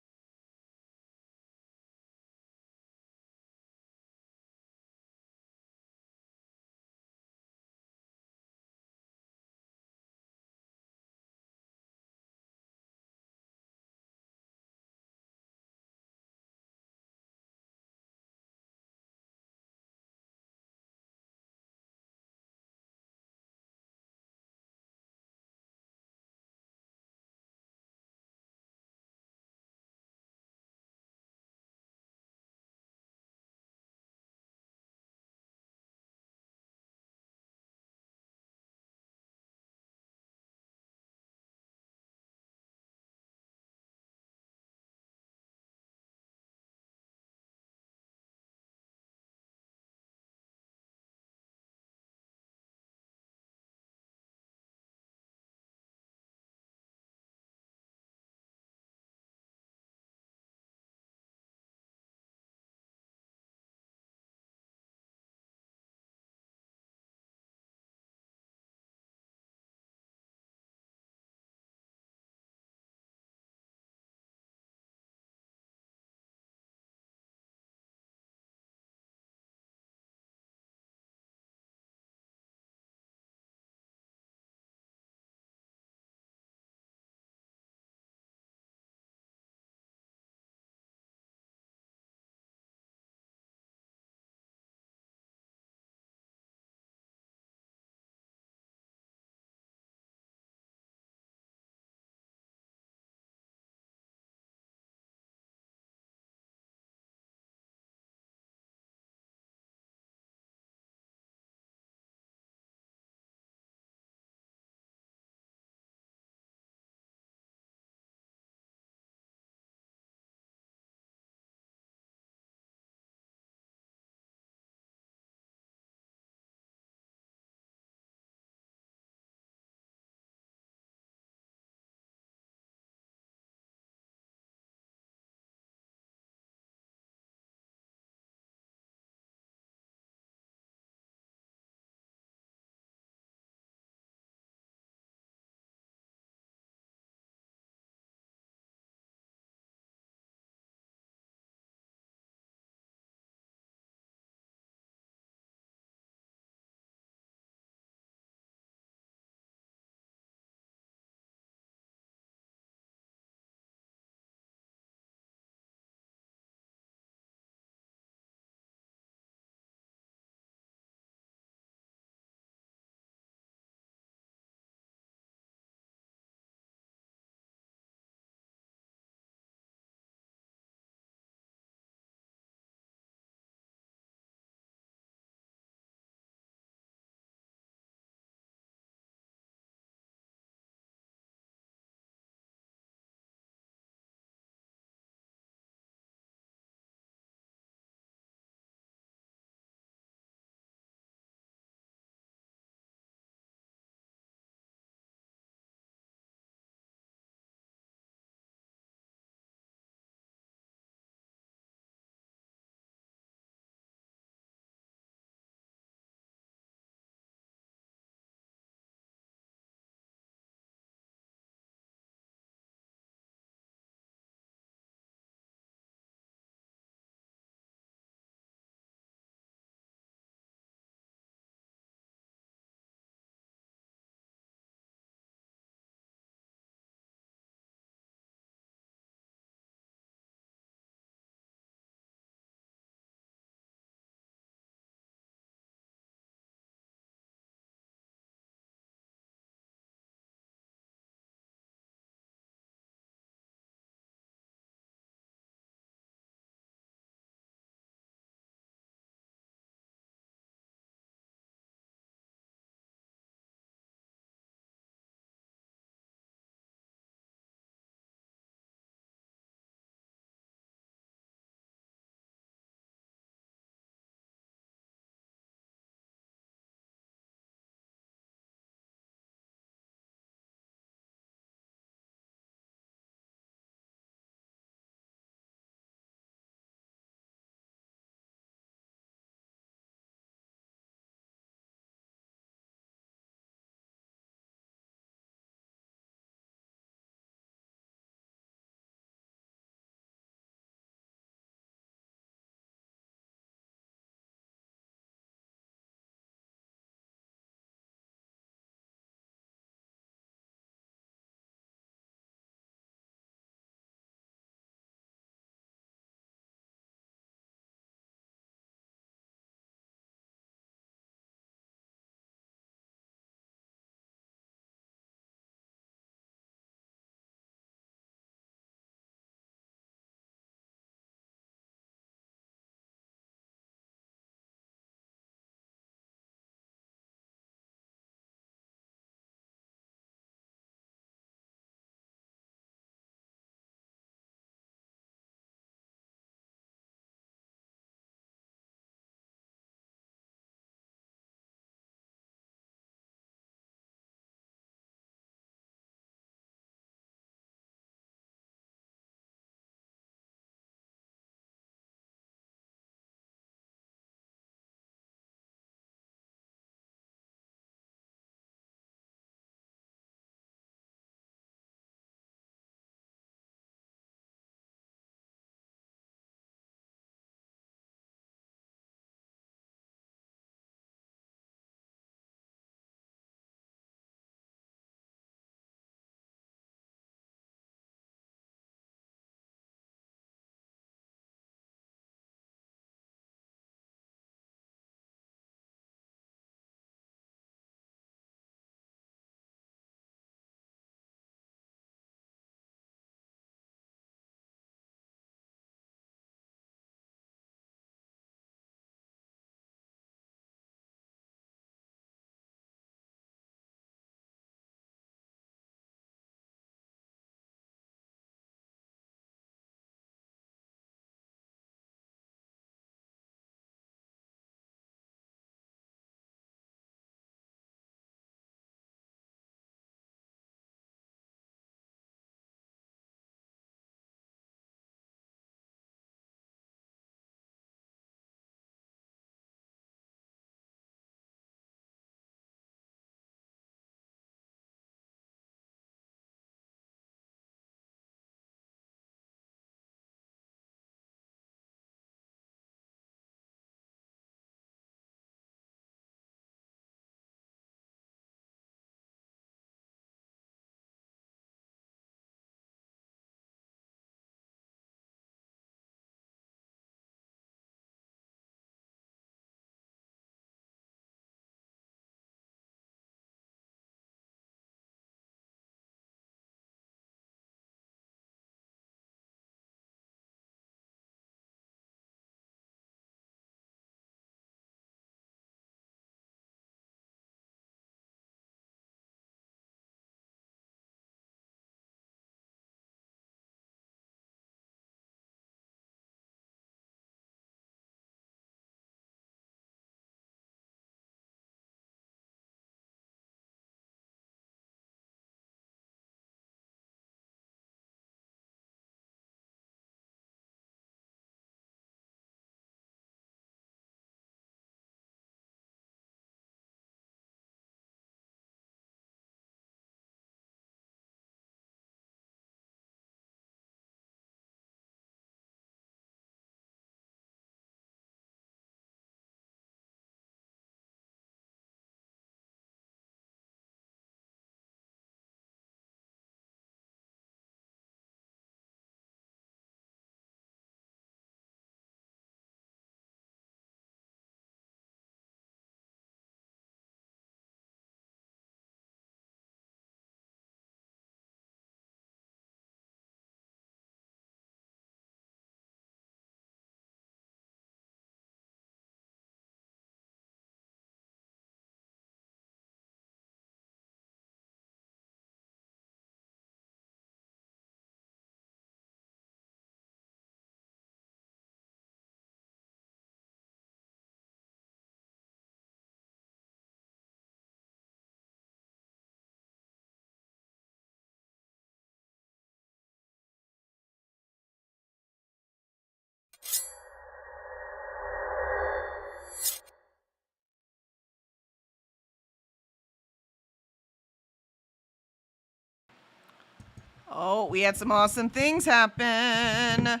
Oh, we had some awesome things happen.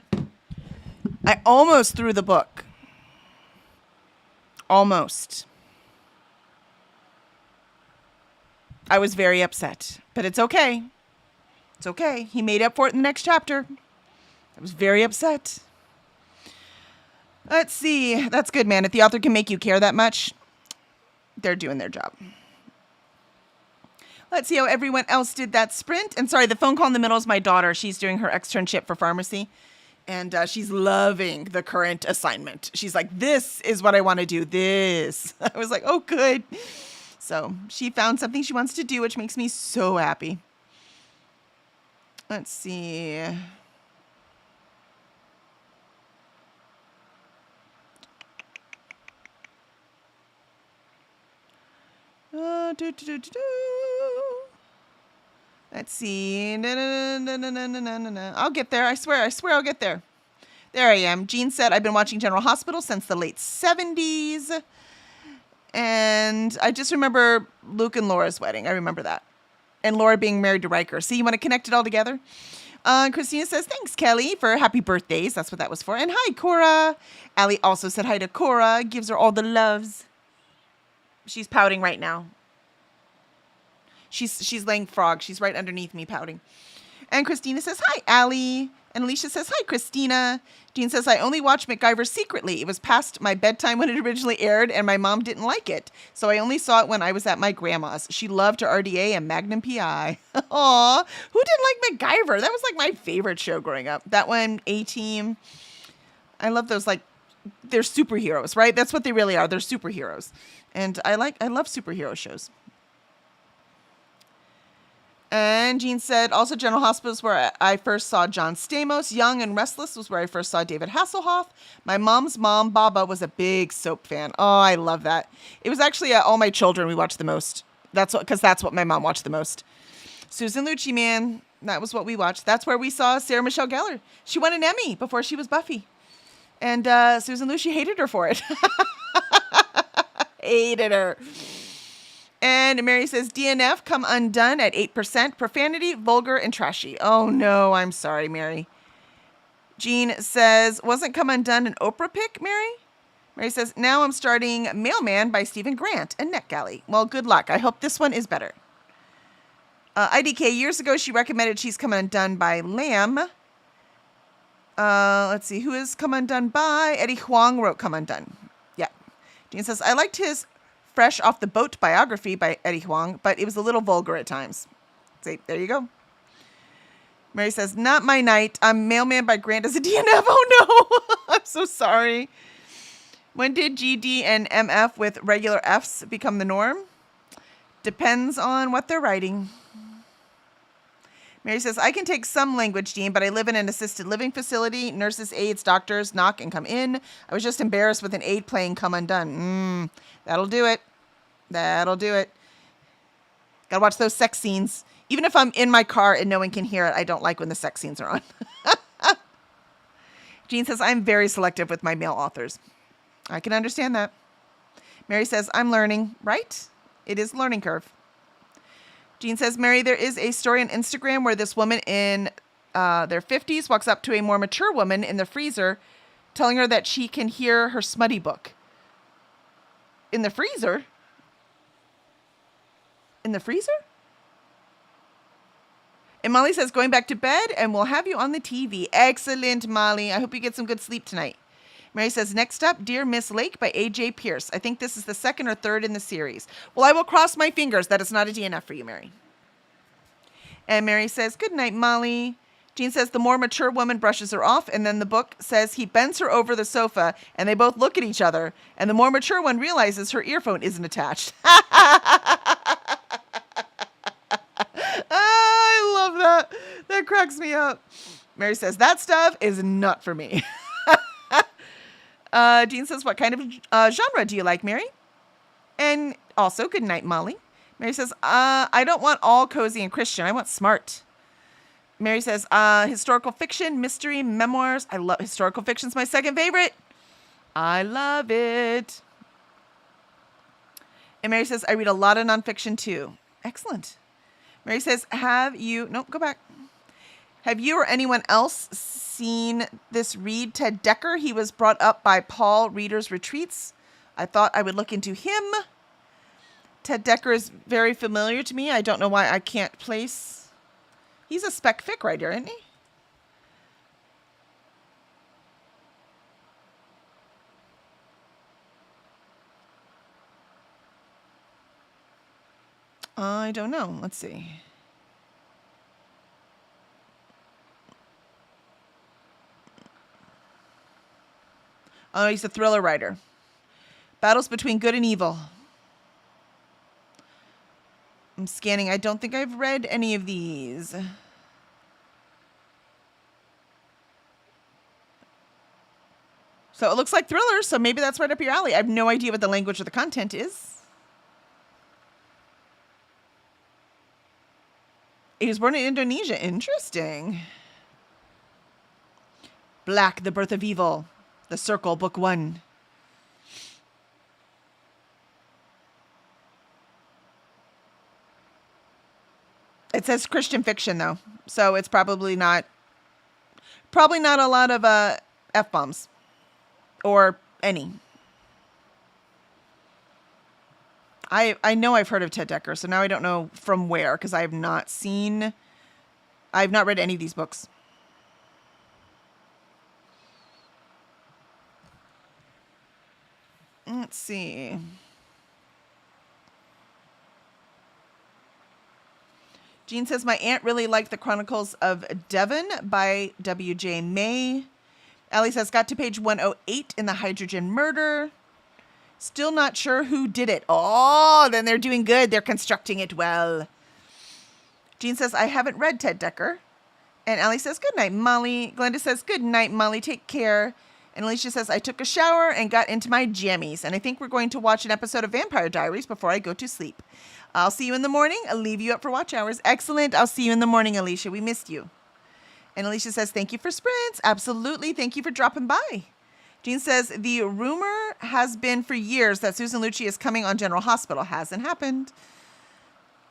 I almost threw the book. Almost. I was very upset, but it's okay. It's okay. He made up for it in the next chapter. I was very upset. Let's see. That's good, man. If the author can make you care that much, they're doing their job. Let's see how everyone else did that sprint. And sorry, the phone call in the middle is my daughter. She's doing her externship for pharmacy. And she's loving the current assignment. She's like, this is what I want to do. This. I was like, oh, good. So she found something she wants to do, which makes me so happy. Let's see. Let's see. I'll get there. I swear I'll get there. There I am. Jean said, I've been watching General Hospital since the late 70s. And I just remember Luke and Laura's wedding. I remember that. And Laura being married to Riker. See, you want to connect it all together? Christina says, thanks, Kelly, for happy birthdays. That's what that was for. And hi, Cora. Allie also said hi to Cora. Gives her all the loves. She's pouting right now. She's laying frog. She's right underneath me pouting. And Christina says, hi, Allie. And Alicia says, hi, Christina. Jean says, I only watched MacGyver secretly. It was past my bedtime when it originally aired, and my mom didn't like it. So I only saw it when I was at my grandma's. She loved her RDA and Magnum PI. Aw, who didn't like MacGyver? That was like my favorite show growing up. That one, A-Team. I love those, like, they're superheroes, right? That's what they really are. They're superheroes. And I love superhero shows. And Jean said, also General Hospital is where I first saw John Stamos. Young and Restless was where I first saw David Hasselhoff. My mom's mom, Baba, was a big soap fan. Oh, I love that. It was actually All My Children we watched the most. That's what my mom watched the most. Susan Lucci, man, that was what we watched. That's where we saw Sarah Michelle Gellar. She won an Emmy before she was Buffy. And Susan Lucci hated her for it. Hated her. And Mary says, DNF, come undone at 8%. Profanity, vulgar, and trashy. Oh, no, I'm sorry, Mary. Jean says, wasn't Come Undone an Oprah pick, Mary? Mary says, now I'm starting Mailman by Stephen Grant and NetGalley. Well, good luck. I hope this one is better. IDK, years ago, she recommended She's Come Undone by Lamb. Let's see, who is Come Undone by? Eddie Huang wrote Come Undone. Yeah. Jean says, I liked his Fresh Off the Boat biography by Eddie Huang, but it was a little vulgar at times. See, there you go. Mary says, not my night. I'm Mailman by Grant as a DNF. Oh, no. I'm so sorry. When did GD and MF with regular Fs become the norm? Depends on what they're writing. Mary says, I can take some language, Dean, but I live in an assisted living facility. Nurses, aides, doctors knock and come in. I was just embarrassed with an aide playing Come Undone. That'll do it. That'll do it. Gotta watch those sex scenes. Even if I'm in my car and no one can hear it, I don't like when the sex scenes are on. Jean says, I'm very selective with my male authors. I can understand that. Mary says, I'm learning, right? It is learning curve. Jean says, Mary, there is a story on Instagram where this woman in their 50s walks up to a more mature woman in the freezer, telling her that she can hear her smutty book. In the freezer? In the freezer? And Molly says, going back to bed, and we'll have you on the TV. Excellent, Molly. I hope you get some good sleep tonight. Mary says, next up, Dear Miss Lake by A.J. Pierce. I think this is the second or third in the series. Well, I will cross my fingers that it's not a DNF for you, Mary. And Mary says, good night, Molly. Jean says, the more mature woman brushes her off, and then the book says he bends her over the sofa, and they both look at each other, and the more mature one realizes her earphone isn't attached. I love that. That cracks me up. Mary says, that stuff is not for me. Jean says, what kind of genre do you like, Mary? And also, good night, Molly. Mary says, I don't want all cozy and Christian. I want smart. Mary says, historical fiction, mystery, memoirs. I love historical fiction. It's my second favorite. I love it. And Mary says, I read a lot of nonfiction too. Excellent. Mary says, go back. Have you or anyone else seen this read, Ted Dekker? He was brought up by Paul Readers Retreats. I thought I would look into him. Ted Dekker is very familiar to me. I don't know why I can't place. He's a spec fic writer, isn't he? I don't know. Let's see. Oh, he's a thriller writer. Battles between good and evil. I'm scanning. I don't think I've read any of these. So it looks like thrillers, so maybe that's right up your alley. I have no idea what the language or the content is. He was born in Indonesia. Interesting. Black, The Birth of Evil. The Circle, Book 1. It says Christian fiction, though. So it's probably not a lot of F-bombs. Or any. I know I've heard of Ted Dekker, so now I don't know from where, because I've not read any of these books. Let's see. Jean says, my aunt really liked The Chronicles of Devon by W.J. May. Allie says, got to page 108 in The Hydrogen Murder. Still not sure who did it. Oh, then they're doing good. They're constructing it well. Jean says, I haven't read Ted Dekker. And Allie says, good night, Molly. Glenda says, good night, Molly. Take care. And Alicia says, I took a shower and got into my jammies. And I think we're going to watch an episode of Vampire Diaries before I go to sleep. I'll see you in the morning. I'll leave you up for watch hours. Excellent. I'll see you in the morning, Alicia. We missed you. And Alicia says, thank you for sprints. Absolutely. Thank you for dropping by. Jean says, the rumor has been for years that Susan Lucci is coming on General Hospital. Hasn't happened.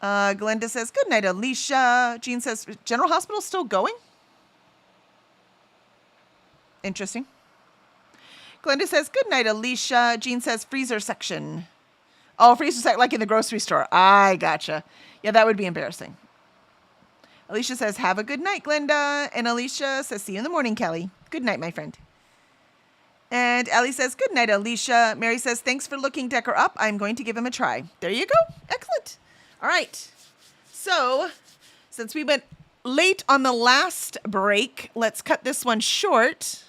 Glenda says, good night, Alicia. Jean says, General Hospital's still going? Interesting. Glenda says, good night, Alicia. Jean says, freezer section. Oh, freezer section, like in the grocery store. I gotcha. Yeah, that would be embarrassing. Alicia says, have a good night, Glenda. And Alicia says, see you in the morning, Kelly. Good night, my friend. And Ellie says, good night, Alicia. Mary says, thanks for looking Dekker up. I'm going to give him a try. There you go. Excellent. All right. So, since we went late on the last break, let's cut this one short.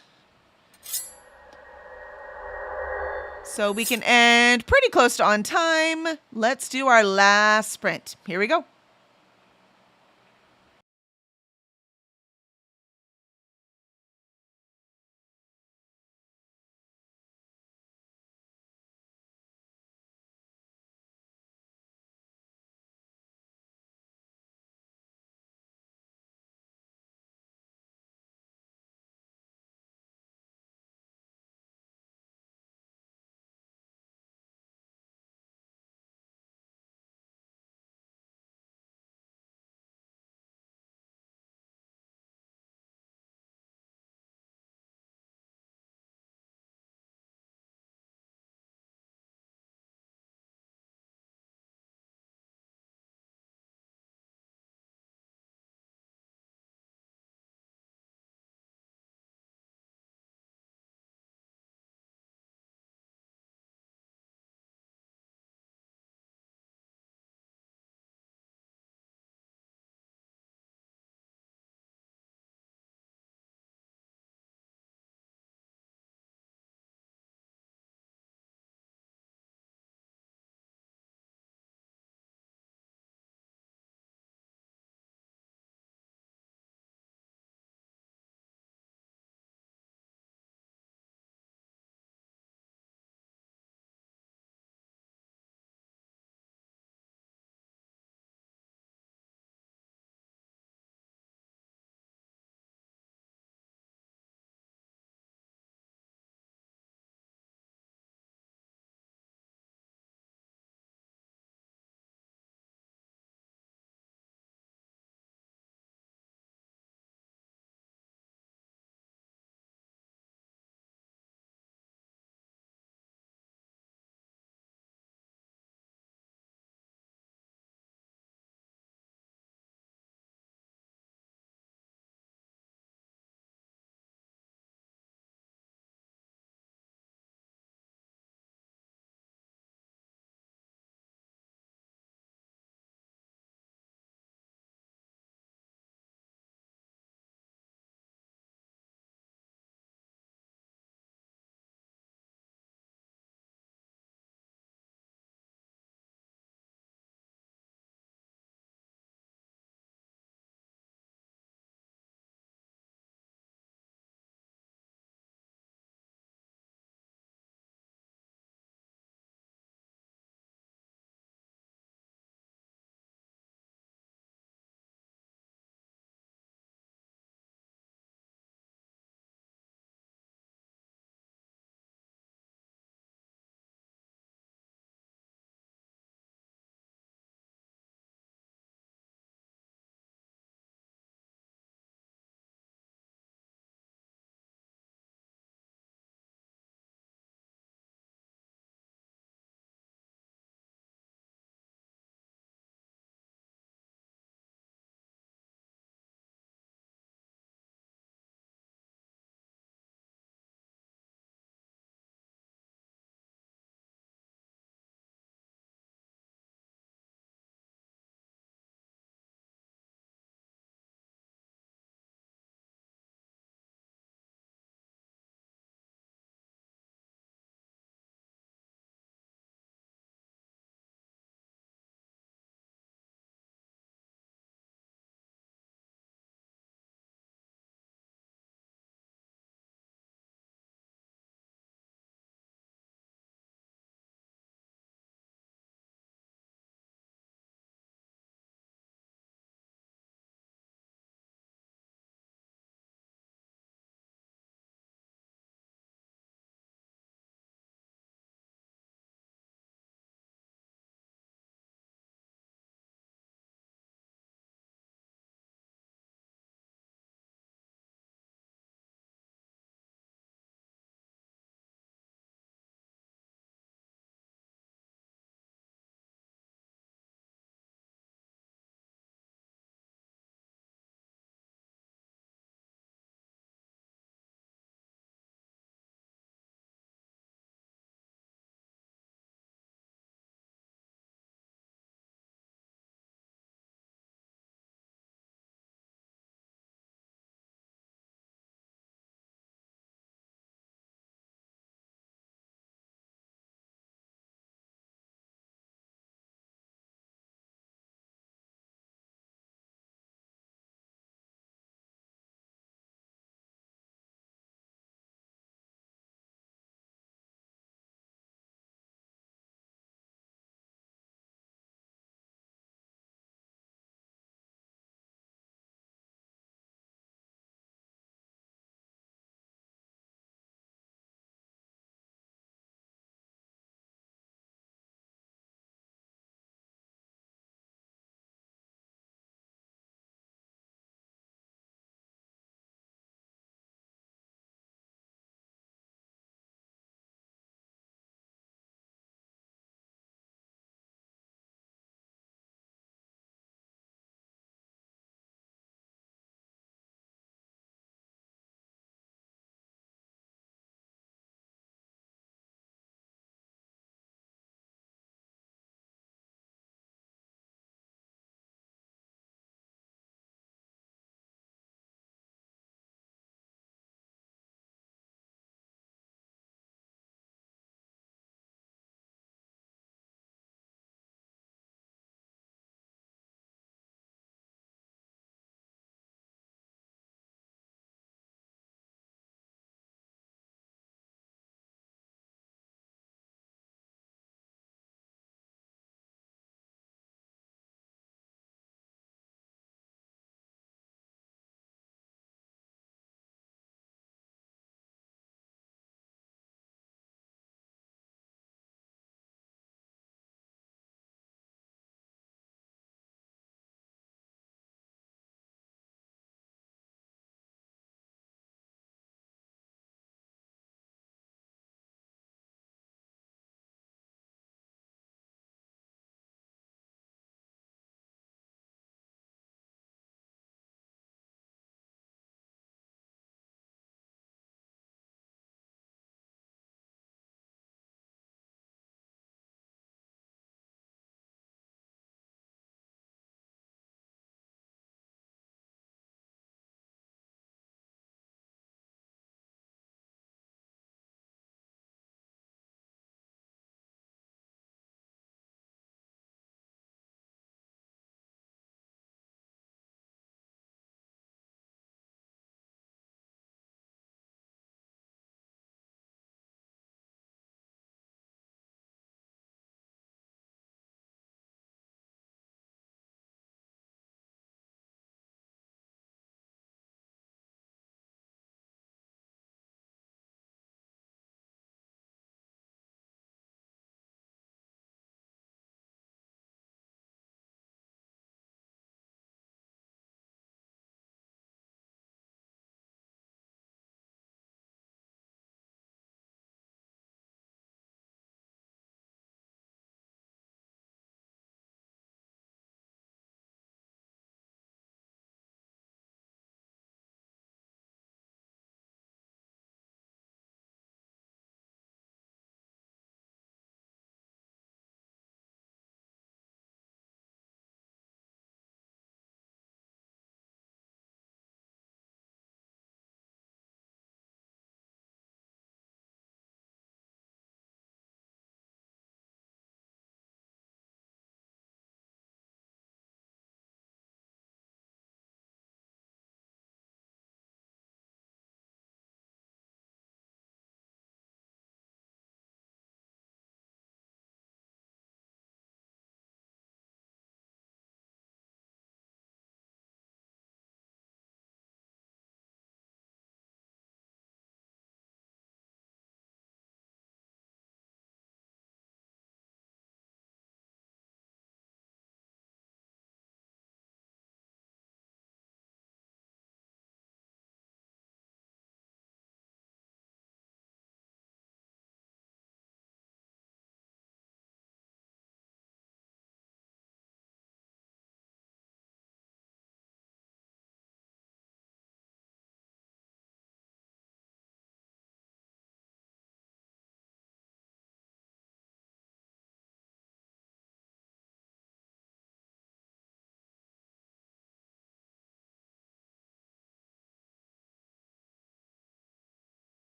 So we can end pretty close to on time. Let's do our last sprint. Here we go.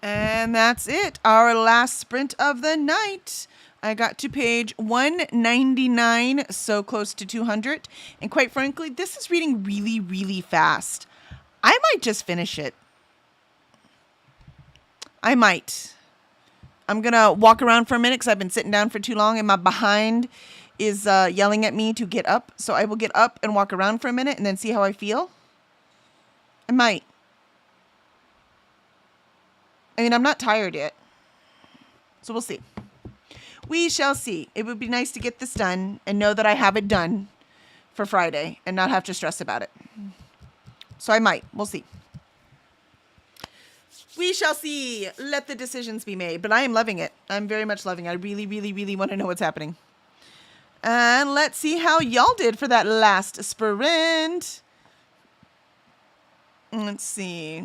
And that's it. Our last sprint of the night. I got to page 199, so close to 200. And quite frankly, this is reading really, really fast. I might just finish it. I might. I'm going to walk around for a minute because I've been sitting down for too long and my behind is yelling at me to get up. So I will get up and walk around for a minute and then see how I feel. I might. I mean, I'm not tired yet. So we'll see. We shall see. It would be nice to get this done and know that I have it done for Friday and not have to stress about it. So I might. We'll see. We shall see. Let the decisions be made. But I am loving it. I'm very much loving it. I really, really, really want to know what's happening. And let's see how y'all did for that last sprint. Let's see.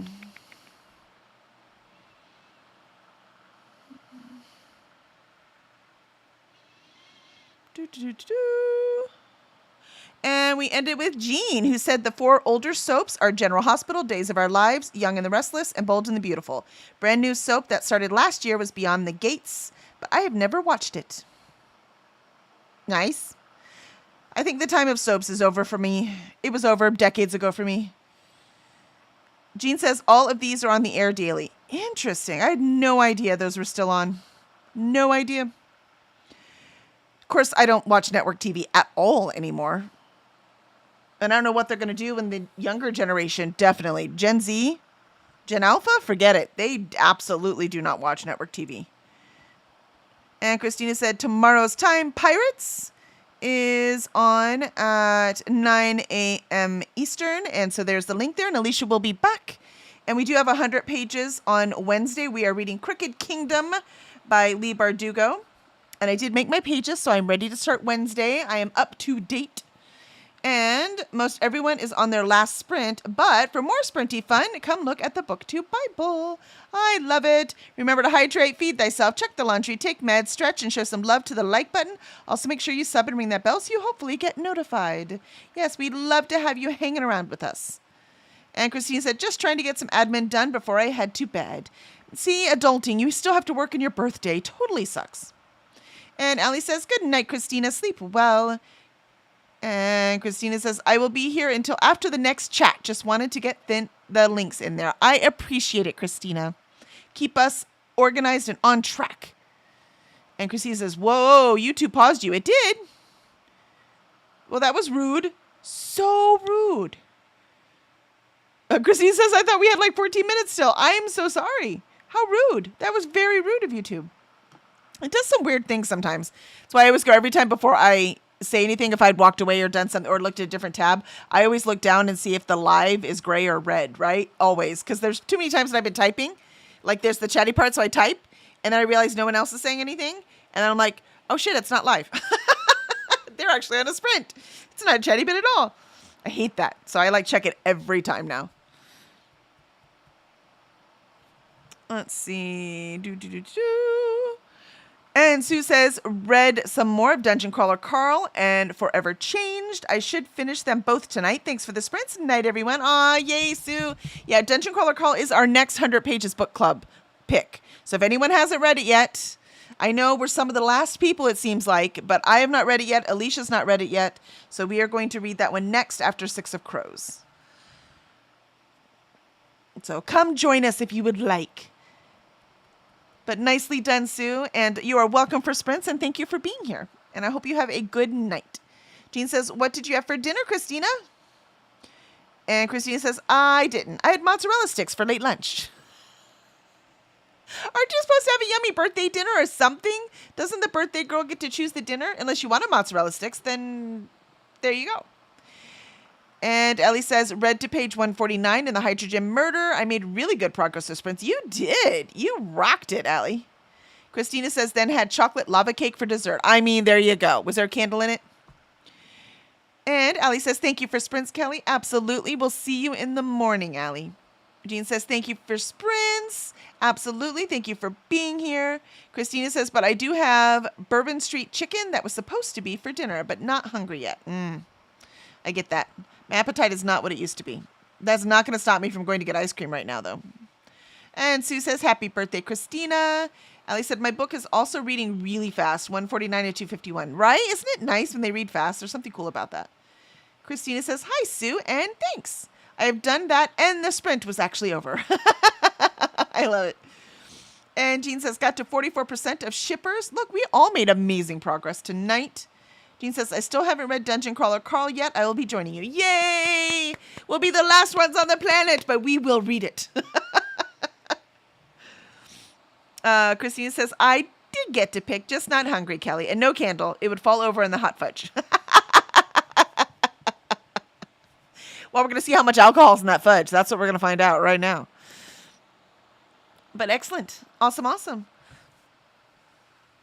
And we ended with Jean, who said the 4 older soaps are General Hospital, Days of Our Lives, Young and the Restless, and Bold and the Beautiful. Brand new soap that started last year was Beyond the Gates, but I have never watched it. Nice. I think the time of soaps is over for me. It was over decades ago for me. Jean says all of these are on the air daily. Interesting. I had no idea those were still on. No idea. Of course, I don't watch network TV at all anymore. And I don't know what they're going to do in the younger generation. Definitely. Gen Z, Gen Alpha, forget it. They absolutely do not watch network TV. And Christina said tomorrow's time, Pirates is on at 9 a.m. Eastern. And so there's the link there. And Alicia will be back. And we do have 100 pages on Wednesday. We are reading Crooked Kingdom by Leigh Bardugo. And I did make my pages, so I'm ready to start Wednesday. I am up to date. And most everyone is on their last sprint. But for more sprinty fun, come look at the BookTube Bible. I love it. Remember to hydrate, feed thyself, check the laundry, take meds, stretch, and show some love to the like button. Also, make sure you sub and ring that bell so you hopefully get notified. Yes, we'd love to have you hanging around with us. And Christine said, just trying to get some admin done before I head to bed. See, adulting, you still have to work on your birthday. Totally sucks. And Allie says, good night, Christina. Sleep well. And Christina says, I will be here until after the next chat. Just wanted to get the links in there. I appreciate it, Christina. Keep us organized and on track. And Christina says, whoa, YouTube paused you. It did. Well, that was rude. So rude. Christina says, I thought we had like 14 minutes still. I am so sorry. How rude. That was very rude of YouTube. It does some weird things sometimes. That's why I always go every time before I say anything, if I'd walked away or done something or looked at a different tab, I always look down and see if the live is gray or red, right? Always. Because there's too many times that I've been typing. Like there's the chatty part, so I type. And then I realize no one else is saying anything. And then I'm like, oh shit, it's not live. They're actually on a sprint. It's not a chatty bit at all. I hate that. So I like check it every time now. Let's see. And Sue says, read some more of Dungeon Crawler Carl and Forever Changed. I should finish them both tonight. Thanks for the sprints. Night, everyone. Aw, yay, Sue. Yeah, Dungeon Crawler Carl is our next 100 Pages book club pick. So if anyone hasn't read it yet, I know we're some of the last people, it seems like, but I have not read it yet. Alicia's not read it yet. So we are going to read that one next after Six of Crows. So come join us if you would like. But nicely done, Sue. And you are welcome for sprints, and thank you for being here. And I hope you have a good night. Jean says, what did you have for dinner, Christina? And Christina says, I didn't. I had mozzarella sticks for late lunch. Aren't you supposed to have a yummy birthday dinner or something? Doesn't the birthday girl get to choose the dinner? Unless you want a mozzarella sticks, then there you go. And Ellie says, read to page 149 in the Hydrogen Murder. I made really good progress with sprints. You did. You rocked it, Ellie. Christina says, then had chocolate lava cake for dessert. I mean, there you go. Was there a candle in it? And Ellie says, thank you for sprints, Kelly. Absolutely. We'll see you in the morning, Ellie. Jean says, thank you for sprints. Absolutely. Thank you for being here. Christina says, but I do have Bourbon Street chicken that was supposed to be for dinner, but not hungry yet. I get that. My appetite is not what it used to be. That's not going to stop me from going to get ice cream right now, though. And Sue says, happy birthday, Christina. Allie said, my book is also reading really fast, 149 to 251. Right? Isn't it nice when they read fast? There's something cool about that. Christina says, hi, Sue, and thanks. I have done that, and the sprint was actually over. I love it. And Jean says, got to 44% of shippers. Look, we all made amazing progress tonight. Jean says, I still haven't read Dungeon Crawler Carl yet. I will be joining you. Yay! We'll be the last ones on the planet, but we will read it. Christina says, I did get to pick, just not hungry, Kelly. And no candle. It would fall over in the hot fudge. Well, we're going to see how much alcohol is in that fudge. That's what we're going to find out right now. But excellent. Awesome, awesome.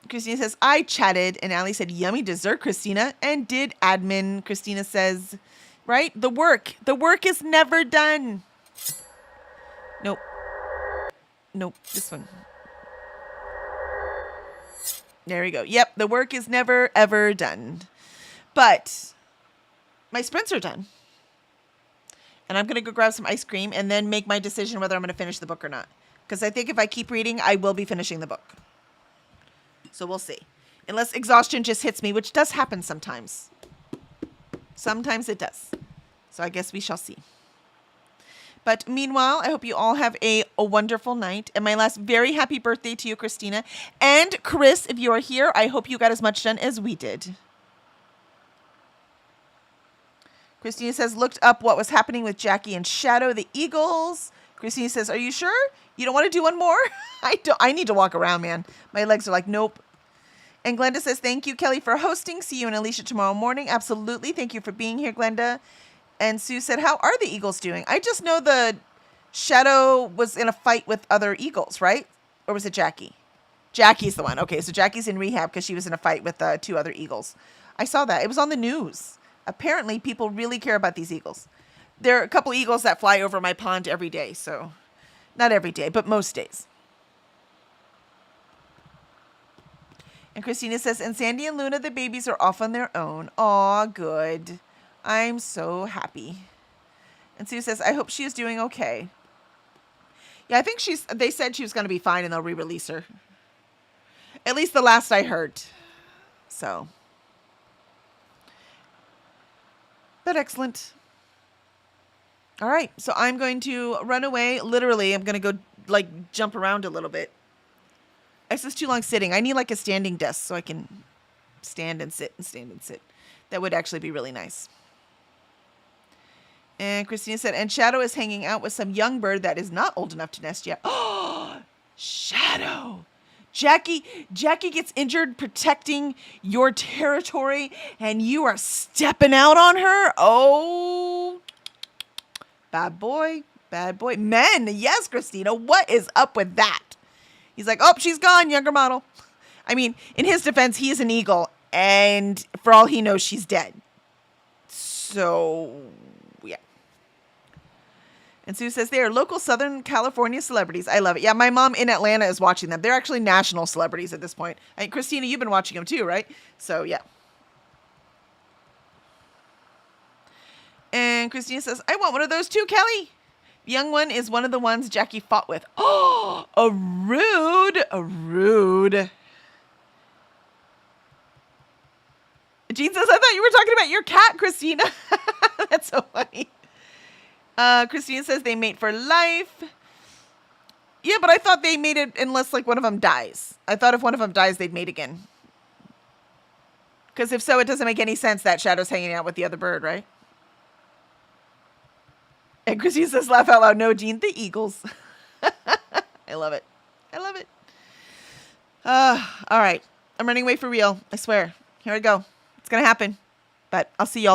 Christina says, I chatted. And Allie said, yummy dessert, Christina. And did admin. Christina says, right? The work is never done. Nope. This one. There we go. Yep. The work is never, ever done. But my sprints are done. And I'm going to go grab some ice cream and then make my decision whether I'm going to finish the book or not. Because I think if I keep reading, I will be finishing the book. So we'll see. Unless exhaustion just hits me, which does happen sometimes. Sometimes it does. So I guess we shall see. But meanwhile, I hope you all have a wonderful night. And my last very happy birthday to you, Christina. And Chris, if you are here, I hope you got as much done as we did. Christina says, looked up what was happening with Jackie and Shadow, the Eagles. Christina says, are you sure? You don't want to do one more? I need to walk around, man. My legs are like, nope. And Glenda says, thank you, Kelly, for hosting. See you and Alicia tomorrow morning. Absolutely. Thank you for being here, Glenda. And Sue said, how are the Eagles doing? I just know the Shadow was in a fight with other Eagles, right? Or was it Jackie? Jackie's the one. Okay, so Jackie's in rehab because she was in a fight with 2 other Eagles. I saw that. It was on the news. Apparently, people really care about these Eagles. There are a couple Eagles that fly over my pond every day. So, not every day, but most days. And Christina says, and Sandy and Luna, the babies, are off on their own. Aw, good. I'm so happy. And Sue says, I hope she is doing okay. Yeah, I think they said she was going to be fine and they'll re-release her. At least the last I heard. So. But excellent. All right. So I'm going to run away. Literally, I'm going to go jump around a little bit. It's just too long sitting. I need like a standing desk so I can stand and sit and stand and sit. That would actually be really nice. And Christina said, and Shadow is hanging out with some young bird that is not old enough to nest yet. Oh, Shadow. Jackie gets injured protecting your territory and you are stepping out on her. Oh, bad boy. Men, yes, Christina, what is up with that? He's like, oh, she's gone, younger model. I mean, in his defense, he is an eagle, and for all he knows, she's dead. So, yeah. And Sue says, they are local Southern California celebrities. I love it. Yeah, my mom in Atlanta is watching them. They're actually national celebrities at this point. Christina, you've been watching them too, right? So, yeah. And Christina says, I want one of those too, Kelly. The young one is one of the ones Jackie fought with. Oh, a rude. Jean says, I thought you were talking about your cat, Christina. That's so funny. Christina says they mate for life. Yeah, but I thought they mated unless one of them dies. I thought if one of them dies, they'd mate again. Because if so, it doesn't make any sense that Shadow's hanging out with the other bird, right? And Christina says, laugh out loud. No, Jean, the Eagles. I love it. All right. I'm running away for real. I swear. Here I go. It's going to happen. But I'll see y'all.